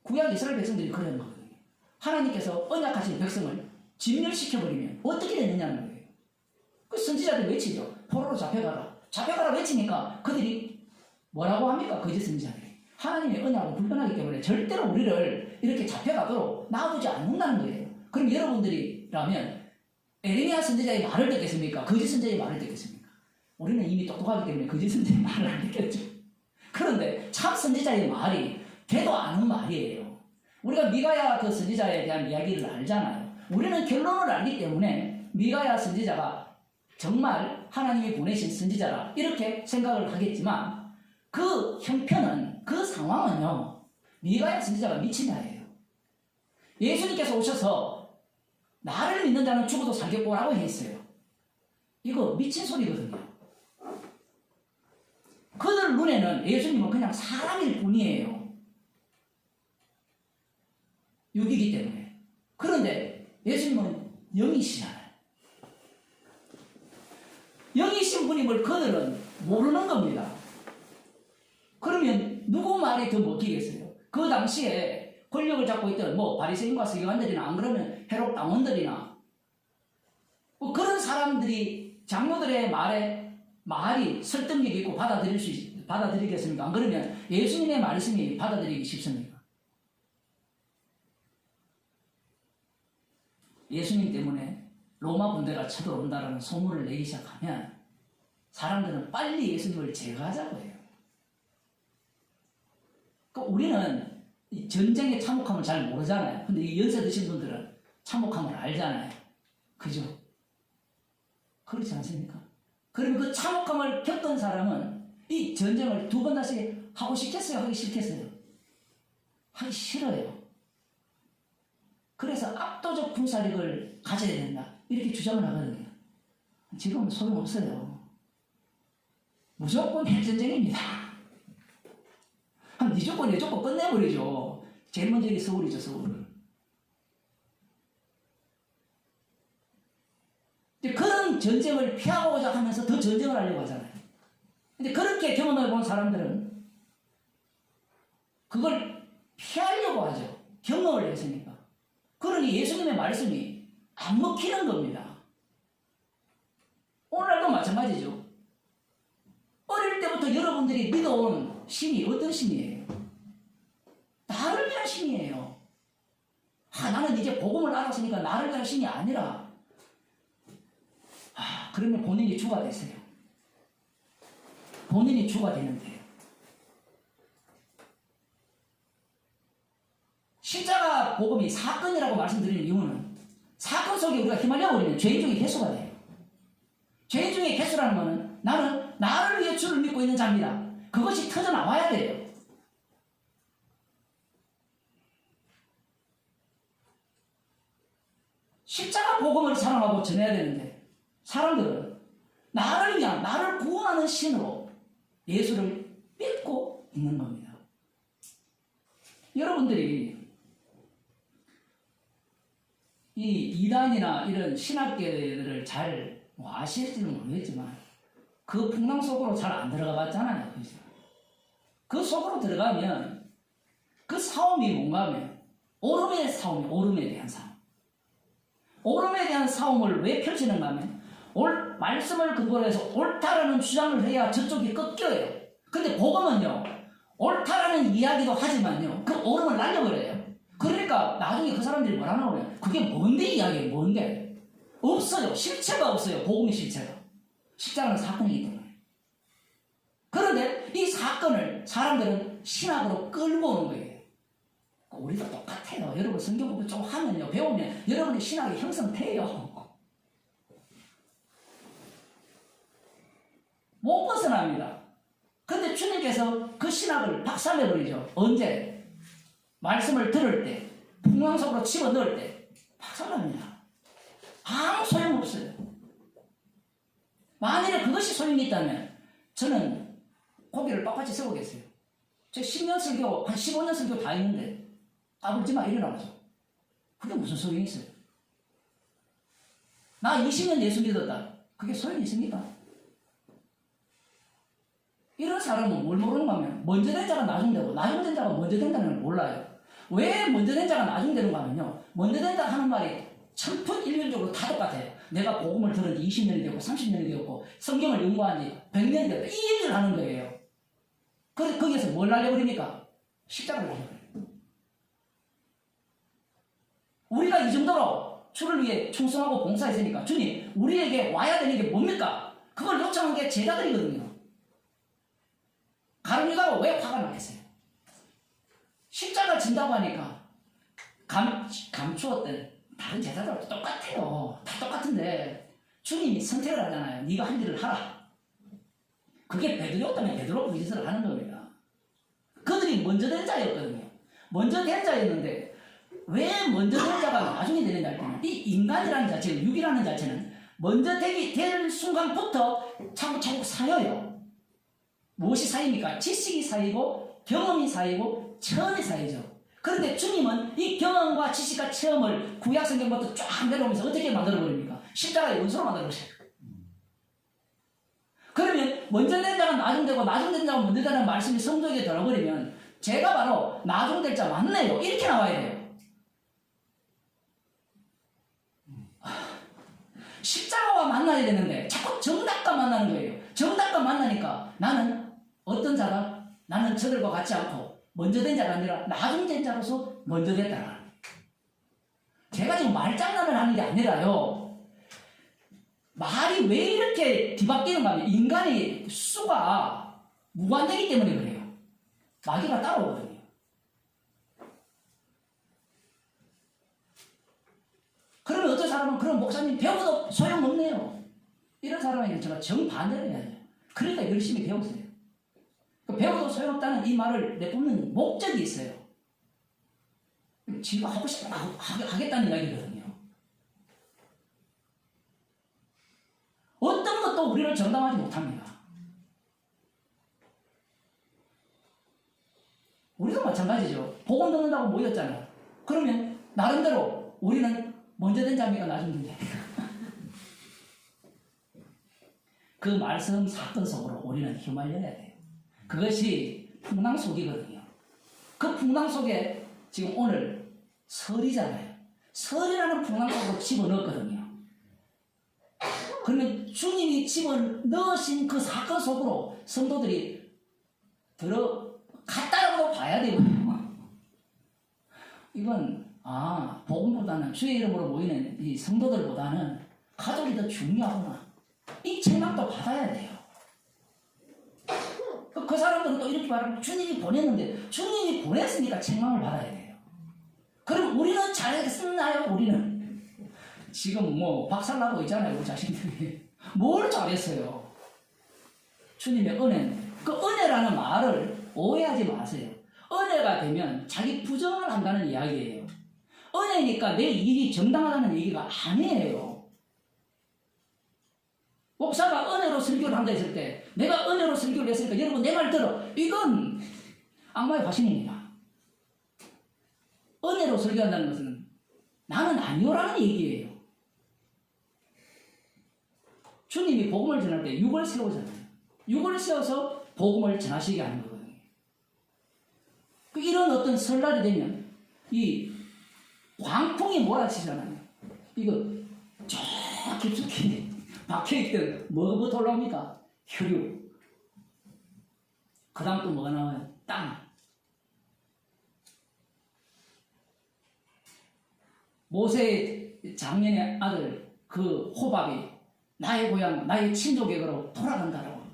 구약 이스라엘 백성들이 그러는 거거든요. 하나님께서 언약하신 백성을 진멸시켜버리면 어떻게 되느냐는 거예요. 그 선지자들 외치죠. 포로로 잡혀가라. 잡혀가라 외치니까 그들이 뭐라고 합니까? 거짓 선지자들이. 하나님의 언약은 불편하기 때문에 절대로 우리를 이렇게 잡혀가도록 놔두지 않는다는 거예요. 그럼 여러분들이라면 에레미야 선지자의 말을 듣겠습니까? 거짓 선지자의 말을 듣겠습니까? 우리는 이미 똑똑하기 때문에 거짓 선지자의 말을 안 듣겠죠. 그런데 참 선지자의 말이 되도 않은 말이에요. 우리가 미가야 그 선지자에 대한 이야기를 알잖아요. 우리는 결론을 알기 때문에 미가야 선지자가 정말 하나님이 보내신 선지자라 이렇게 생각을 하겠지만 그 형편은 그 상황은요 미가야 선지자가 미친 자예요. 예수님께서 오셔서 나를 믿는 자는 죽어도 살겠고라고 했어요. 이거 미친 소리거든요. 그들 눈에는 예수님은 그냥 사람일 뿐이에요. 육이기 때문에. 그런데 예수님은 영이시잖아요. 영이신 분임을 그들은 모르는 겁니다. 그러면 누구 말이 더 먹히겠어요? 그 당시에 권력을 잡고 있던 뭐 바리새인과 서기관들이나 안 그러면 헤롯 당원들이나 뭐 그런 사람들이 장로들의 말이 설득력 있고 받아들이겠습니까? 안 그러면 예수님의 말씀이 받아들이기 쉽습니까? 예수님 때문에 로마 군대가 쳐들어온다라는 소문을 내기 시작하면 사람들은 빨리 예수님을 제거하자고 해요. 그러니까 우리는 이 전쟁의 참혹함을 잘 모르잖아요. 근데 이 연세 드신 분들은 참혹함을 알잖아요. 그죠? 그렇지 않습니까? 그러면 그 참혹함을 겪은 사람은 이 전쟁을 2번 다시 하고 싶겠어요? 하기 싫겠어요? 하기 싫어요. 그래서 압도적 군사력을 가져야 된다. 이렇게 주장을 하거든요. 지금은 소용없어요. 무조건 핵전쟁입니다. 네 조건 내 조건 끝내버리죠. 제일 먼저 이게 서울이죠. 서울. 그런 전쟁을 피하고자 하면서 더 전쟁을 하려고 하잖아요. 근데 그렇게 경험해 본 사람들은 그걸 피하려고 하죠. 경험을 했으니까. 그러니 예수님의 말씀이 안 먹히는 겁니다. 오늘날도 마찬가지죠. 어릴 때부터 여러분들이 믿어온 신이 어떤 신이에요? 나를 위한 신이에요. 나는 이제 복음을 알았으니까 나를 위한 신이 아니라 그러면 본인이 주가 됐어요. 본인이 주가 되는데요. 십자가 복음이 사건이라고 말씀드리는 이유는 사건 속에 우리가 휘말려버리면 죄인 중에 개수가 돼요. 죄인 중에 개수라는 것은 나는 나를 위해 주를 믿고 있는 자입니다. 그것이 터져나와야 돼요. 십자가 복음을 사랑하고 전해야 되는데 사람들은 나를 위한 나를 구원하는 신으로 예수를 믿고 있는 겁니다. 여러분들이 이 이단이나 이런 신학계를 잘 아실지는 모르겠지만 그 풍랑 속으로 잘 안 들어가 봤잖아요. 그죠? 그 속으로 들어가면 그 싸움이 뭔가 하면 오름의 싸움이 오름에 대한 싸움. 오름에 대한 싸움을 왜 펼치는가 하면 말씀을 근거로 해서 옳다라는 주장을 해야 저쪽이 꺾여요. 근데 복음은요, 옳다라는 이야기도 하지만요, 그 오름을 날려버려요. 그러니까 나중에 그 사람들이 뭐라 하냐면 그게 뭔데 이야기예요. 뭔데? 없어요. 실체가 없어요. 복음의 실체가. 십자가는 사건이기 때문에. 그런데 이 사건을 사람들은 신학으로 끌고 오는 거예요. 우리도 똑같아요. 여러분 성경 공부 좀 하면요, 배우면 여러분의 신학이 형성돼요. 못 벗어납니다. 근데 주님께서 그 신학을 박살내버리죠. 언제? 말씀을 들을 때, 풍랑 속으로 집어넣을 때 박살납니다. 아무 소용없어요. 만일에 그것이 소용이 있다면 저는 고개를 빳빳이 세우겠어요. 제가 10년 설교, 한 15년 설교 다 했는데 까불지마 일어나가죠. 그게 무슨 소용이 있어요? 나 20년 예수 믿었다. 그게 소용이 있습니까? 이런 사람은 뭘 모르는가 하면 먼저 된 자가 나중되고 나중된 자가 먼저 된다는 걸 몰라요. 왜 먼저 된 자가 나중되는가 하면요, 먼저 된 자 하는 말이 천푼일률적으로 다 똑같아요. 내가 복음을 들은 지 20년이 되고 30년이 되었고 성경을 연구한 지 100년이 되었다. 이 얘기를 하는 거예요. 그래서 거기에서 뭘 날려버립니까? 십자가를 날려버려요. 우리가 이 정도로 주를 위해 충성하고 봉사했으니까 주님 우리에게 와야 되는 게 뭡니까? 그걸 요청한 게 제자들이거든요. 가룟 유다가 왜 화가 나겠어요? 십자가 진다고 하니까 감추었던 다른 제자들도 똑같아요. 다 똑같은데 주님이 선택을 하잖아요. 네가 한 일을 하라. 그게 베드로였다면 베드로 그 짓을 하는 겁니다. 그들이 먼저 된 자였거든요. 먼저 된 자였는데 왜 먼저 된 자가 나중에 되는 자일까요? 이 인간이라는 자체, 육이라는 자체는 먼저 될 순간부터 차곡차곡 쌓여요. 무엇이 쌓입니까? 지식이 쌓이고 경험이 쌓이고 체험이 쌓이죠. 그런데 주님은 이 경험과 지식과 체험을 구약 성경부터 쫙 내려오면서 어떻게 만들어버립니까? 십자가의 원수로 만들어버려요. 그러면 먼저 된 자가 나중되고 나중된 자가 먼저 되는 말씀이 성도에게 들어버리면 제가 바로 나중될 자 맞네요. 이렇게 나와야 돼요. 십자가와 만나야 되는데 자꾸 정답과 만나는 거예요. 정답과 만나니까 나는 어떤 자다? 나는 저들과 같지 않고 먼저 된 자가 아니라 나중된 자로서 먼저 됐다. 제가 지금 말장난을 하는 게 아니라요. 말이 왜 이렇게 뒤바뀌는가 하면 인간의 수가 무한되기 때문에 그래요. 마귀가 따라오거든요. 그러면 어떤 사람은 그런 목사님 배워도 소용없네요. 이런 사람에게 제가 정반대를 해야 돼요. 그러니까 열심히 배우세요. 배워도 소용없다는 이 말을 내뿜는 목적이 있어요. 지가 하고 싶은 거 하겠다는 이야기거든요. 어떤 것도 우리를 정당하지 못합니다. 우리도 마찬가지죠. 복음 듣는다고 모였잖아요. 그러면 나름대로 우리는 먼저 된 자입니까? 나중 된 자입니까? 그 말씀 사건 속으로 우리는 휘말려야 돼요. 그것이 풍랑 속이거든요. 그 풍랑 속에 지금 오늘 설이잖아요. 설이라는 풍랑 속으로 집어넣었거든요. 그러면 주님이 집어넣으신 그 사건 속으로 성도들이 들어갔다라고 봐야 되거든요. 이건 복음보다는 주의 이름으로 모이는 이 성도들보다는 가족이 더 중요하구나. 이 책망도 받아야 돼요. 그 사람들은 또 이렇게 말하면 주님이 보냈는데 주님이 보냈으니까 책망을 받아야 돼요. 그럼 우리는 잘했나요? 우리는 지금 뭐 박살나고 있잖아요. 우리 자신들이 뭘 잘했어요? 주님의 은혜는 그 은혜라는 말을 오해하지 마세요. 은혜가 되면 자기 부정을 한다는 이야기예요. 은혜니까 내 일이 정당하다는 얘기가 아니에요. 목사가 은혜로 설교를 한다 했을 때 내가 은혜로 설교를 했으니까 여러분 내 말 들어. 이건 악마의 화신입니다. 은혜로 설교한다는 것은 나는 아니오라는 얘기예요. 주님이 복음을 전할 때 육을 세우잖아요. 육을 세워서 복음을 전하시게 하는 거거든요. 이런 어떤 설날이 되면 이 광풍이 몰아치잖아요. 이거 저 깊숙이 박혀있던 뭐부터 올라옵니까? 혈육. 그 다음 또 뭐가 나와요? 땅. 모세의 장년의 아들 그 호밥이 나의 고향, 나의 친족에게로 돌아간다라고.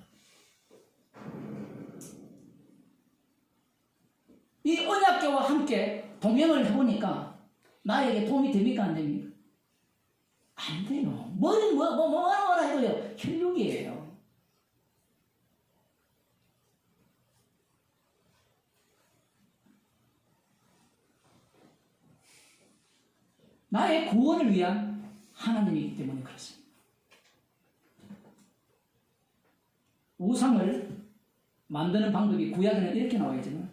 이 언약궤와 함께 동행을 해보니까 나에게 도움이 됩니까? 안 됩니까? 안 돼요. 뭐라 해도요. 혈육이에요. 나의 구원을 위한 하나님이기 때문에 그렇습니다. 우상을 만드는 방법이 구약에는 이렇게 나와 있지만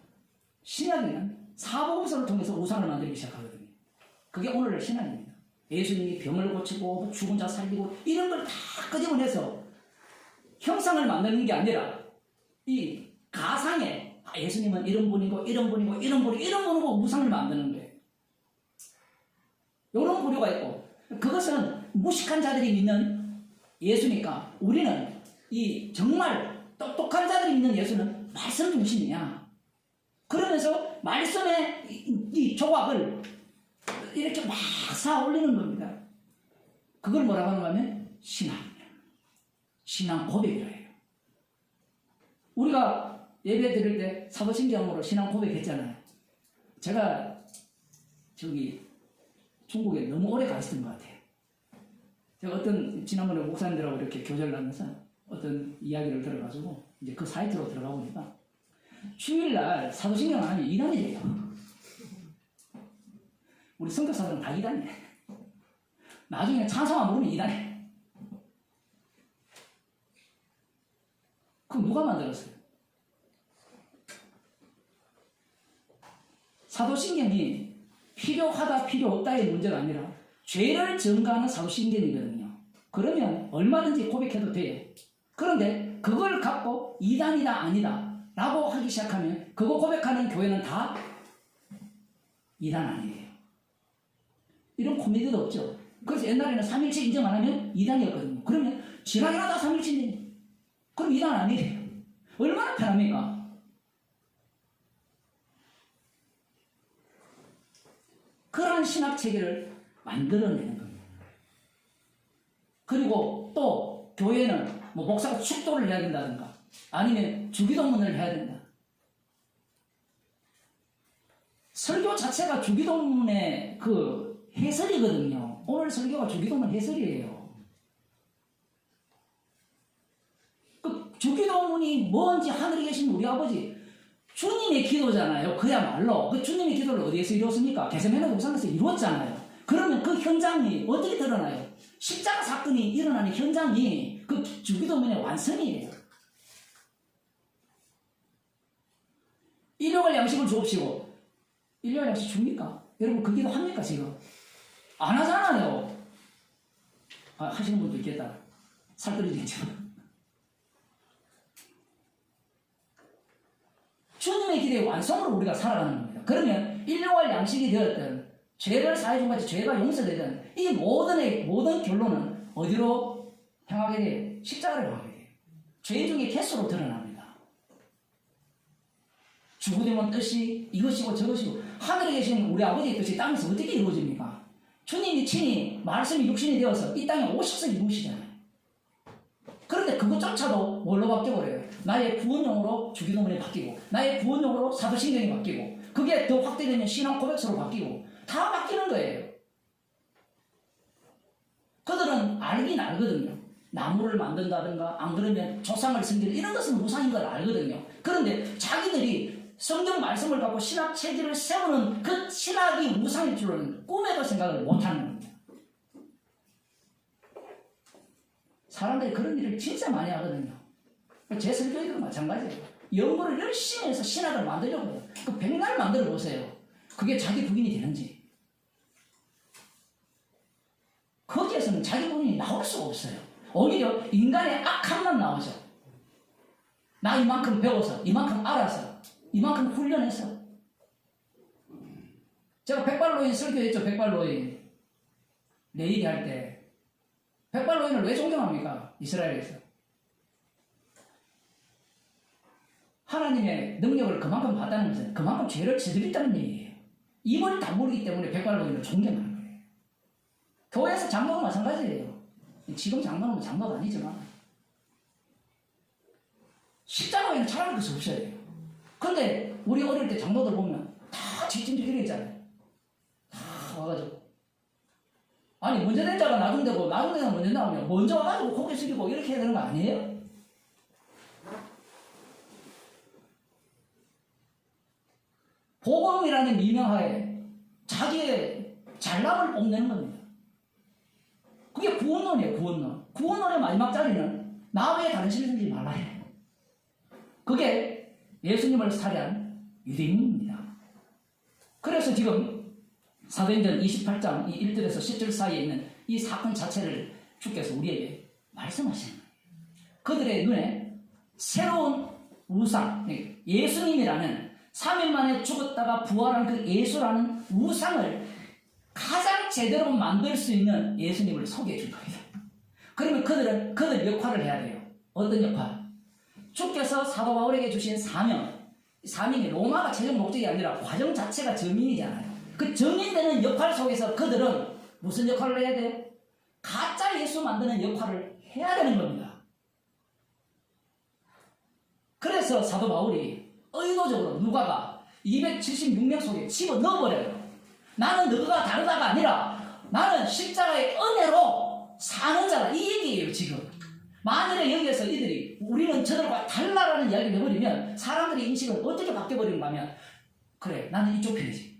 신약에는 사복음서를 통해서 우상을 만들기 시작하거든요. 그게 오늘날 신약입니다. 예수님이 병을 고치고 죽은 자 살리고 이런 걸 다 끄집어내서 형상을 만드는 게 아니라 이 가상에 예수님은 이런 분이고 이런 분이고 이런 분이고 이런 분이고 우상을 만드는 거예요. 이런 부류가 있고 그것은 무식한 자들이 믿는 예수니까 우리는 이 정말 똑똑한 자들이 믿는 예수는 말씀 중심이야. 그러면서 말씀의 이 조각을 이렇게 막 쌓아 올리는 겁니다. 그걸 뭐라고 하는가 하면 신앙 고백이라 해요. 우리가 예배 드릴 때 사도신경으로 신앙 고백했잖아요. 제가 저기 중국에 너무 오래 가 있었던 것 같아요. 제가 어떤 지난번에 목사님들하고 이렇게 교제를 하면서 어떤 이야기를 들어가지고 이제 그 사이트로 들어가 보니까 주일날 사도신경 안 하면 이단이래요. 우리 성교사들은 다 이단이에요. 나중에 찬송만 부르면 이단이에요. 그럼 누가 만들었어요? 사도신경이 필요하다 필요 없다의 문제가 아니라 죄를 증거하는 사도신경이거든요. 그러면 얼마든지 고백해도 돼요. 그런데 그걸 갖고 이단이다 아니다 라고 하기 시작하면 그거 고백하는 교회는 다 이단 아니에요. 이런 코미디도 없죠. 그래서 옛날에는 3일째 인정 안 하면 이단이었거든요. 그러면 지랄이나 다 3일째인데 그럼 이단 아니에요. 얼마나 편합니까? 그러한 신학 체계를 만들어내는 겁니다. 그리고 또 교회는 뭐 목사가 축도를 해야 된다든가 아니면 주기도문을 해야 된다. 설교 자체가 주기도문의 그 해설이거든요. 오늘 설교가 주기도문 해설이에요. 그 주기도문이 뭔지 하늘에 계신 우리 아버지 주님의 기도잖아요. 그야말로 그 주님의 기도를 어디에서 이루었습니까? 겟세마네 동산에서 이루었잖아요. 그러면 그 현장이 어떻게 드러나요? 십자가 사건이 일어나는 현장이 그 주기도문의 완성이에요. 일용할 양식을 주옵시고 일용할 양식 줍니까? 여러분 그 기도 합니까 지금? 안 하잖아요. 하시는 분도 있겠다. 살 떨어지겠지만. 주님의 기대의 완성으로 우리가 살아가는 겁니다. 그러면 일용할 양식이 되었든 죄를 사해준 것이 죄가 용서되든 이 모든 결론은 어디로 향하게 돼요? 십자가를 향하게 돼요. 죄 중에 개수로 드러납니다. 주구되면 뜻이 이것이고 저것이고 하늘에 계신 우리 아버지의 뜻이 땅에서 어떻게 이루어집니까? 주님이 친히 말씀이 육신이 되어서 이 땅에 오셔서 이루시잖아요. 그런데 그것조차도 뭘로 바뀌어버려요? 나의 구원용으로 주기도문이 바뀌고 나의 구원용으로 사도신경이 바뀌고 그게 더 확대되면 신앙 고백서로 바뀌고 다 바뀌는 거예요. 그들은 알긴 알거든요. 나무를 만든다든가 안 그러면 조상을 섬기는 이런 것은 우상인 걸 알거든요. 그런데 자기들이 성경 말씀을 갖고 신학 체질을 세우는 그 신학이 우상일 줄은 꿈에도 생각을 못하는 겁니다. 사람들이 그런 일을 진짜 많이 하거든요. 제 설교에도 마찬가지예요. 연구를 열심히 해서 신학을 만들려고 해요. 그 백날 만들어 보세요. 그게 자기 부인이 되는지. 거기에서는 자기 부인이 나올 수가 없어요. 오히려 인간의 악함만 나오죠. 나 이만큼 배워서, 이만큼 알아서, 이만큼 훈련해서. 제가 백발노인 설교했죠. 백발노인. 레이디 할 때. 백발노인을 왜 존경합니까? 이스라엘에서. 하나님의 능력을 그만큼 받다는 것은 그만큼 죄를 저질렀다는 얘기예요. 입을 다물기 때문에 백발노인을 존경하는 거예요. 교회에서 장로도 마찬가지예요. 지금 장로는 장로가 아니지만 십자가에는 잘할 것이 없어요. 근데 우리 어릴 때 장로들 보면 다 직진적으로 했잖아요. 다 와가지고 아니 먼저 된 자가 나중되고 나중된 자가 먼저 나오면 먼저 와가지고 고개 숙이고 이렇게 해야 되는 거 아니에요? 복음이라는 미명하에 자기의 잘남을 뽐내는 겁니다. 그게 구원론이에요. 구원론. 구원론의 마지막 자리는 나 외에 다른 신을 섬기지 말라 해요. 그게 예수님을 살해한 유대인입니다. 그래서 지금 사도행전 28장 이 1절에서 10절 사이에 있는 이 사건 자체를 주께서 우리에게 말씀하시는 거예요. 그들의 눈에 새로운 우상, 예수님이라는 3일 만에 죽었다가 부활한 그 예수라는 우상을 가장 제대로 만들 수 있는 예수님을 소개해 줄 겁니다. 그러면 그들은 그들 역할을 해야 돼요. 어떤 역할? 주께서 사도 바울에게 주신 사명이 로마가 최종 목적이 아니라 과정 자체가 정인이잖아요. 그 정인되는 역할 속에서 그들은 무슨 역할을 해야 돼요? 가짜 예수 만드는 역할을 해야 되는 겁니다. 그래서 사도 바울이 의도적으로 누가가 276명 속에 집어넣어버려요. 나는 너가 다르다가 아니라 나는 십자가의 은혜로 사는 자다. 이 얘기예요 지금. 만일에 여기에서 이들이 우리는 저들과 달라라는 이야기를 해버리면 사람들의 인식은 어떻게 바뀌어버리는가 하면 그래 나는 이쪽 편이지.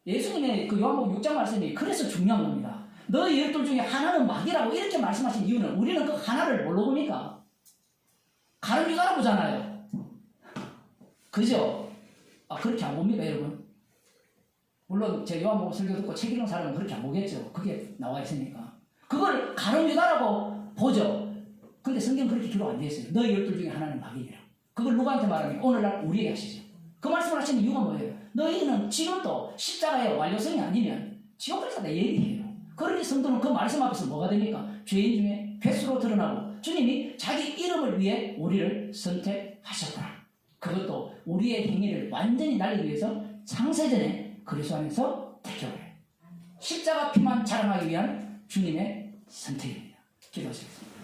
예수님의 그 요한복음 6장 말씀이 그래서 중요한 겁니다. 너희 12 중에 하나는 마귀라고 이렇게 말씀하신 이유는 우리는 그 하나를 뭘로 봅니까? 가룟유다라고 보잖아요. 그죠? 그렇게 안 봅니까 여러분? 물론 제 요한복음 설교 듣고 책 읽는 사람은 그렇게 안 보겠죠. 그게 나와 있으니까. 그걸 가룟유다라고 보죠. 근데 성경 그렇게 기록 안 되어 있어요. 너희 12 중에 하나는 마귀니라. 그걸 누구한테 말하면 오늘날 우리에게 하시죠. 그 말씀을 하시는 이유가 뭐예요? 너희는 지금도 십자가의 완료성이 아니면 지옥 갈 거다 얘기해요. 그러니 성도는 그 말씀 앞에서 뭐가 됩니까? 죄인 중에 괴수로 드러나고 주님이 자기 이름을 위해 우리를 선택하셨구나. 그것도 우리의 행위를 완전히 날리기 위해서 창세전에 그리스도 안에서 택해버려요. 십자가 피만 자랑하기 위한 주님의 선택입니다. 기도하시겠습니다.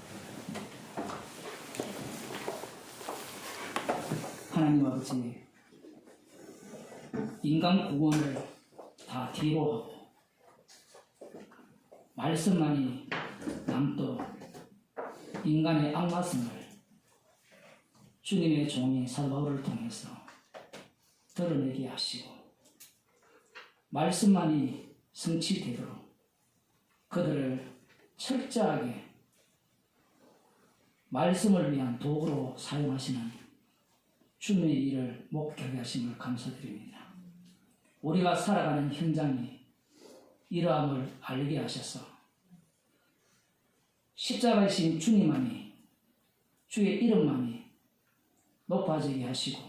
하나님 아버지, 인간 구원을 다 뒤로 하고 말씀만이 남도록 인간의 악마성을 주님의 종인 사도 바울을 통해서 드러내게 하시고 말씀만이 성취되도록 그들을 철저하게 말씀을 위한 도구로 사용하시는 주님의 일을 목격하게 하심을 감사드립니다. 우리가 살아가는 현장이 이러함을 알게 하셔서 십자가이신 주님만이 주의 이름만이 높아지게 하시고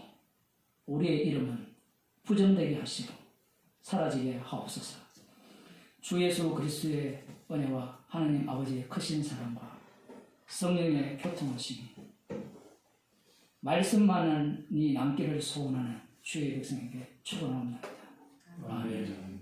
우리의 이름은 부정되게 하시고 사라지게 하옵소서. 주 예수 그리스도의 은혜와 하나님 아버지의 크신 사랑과 성령의 교통하심이 말씀만이 남기를 소원하는 주의 백성에게 축원합니다. 아멘.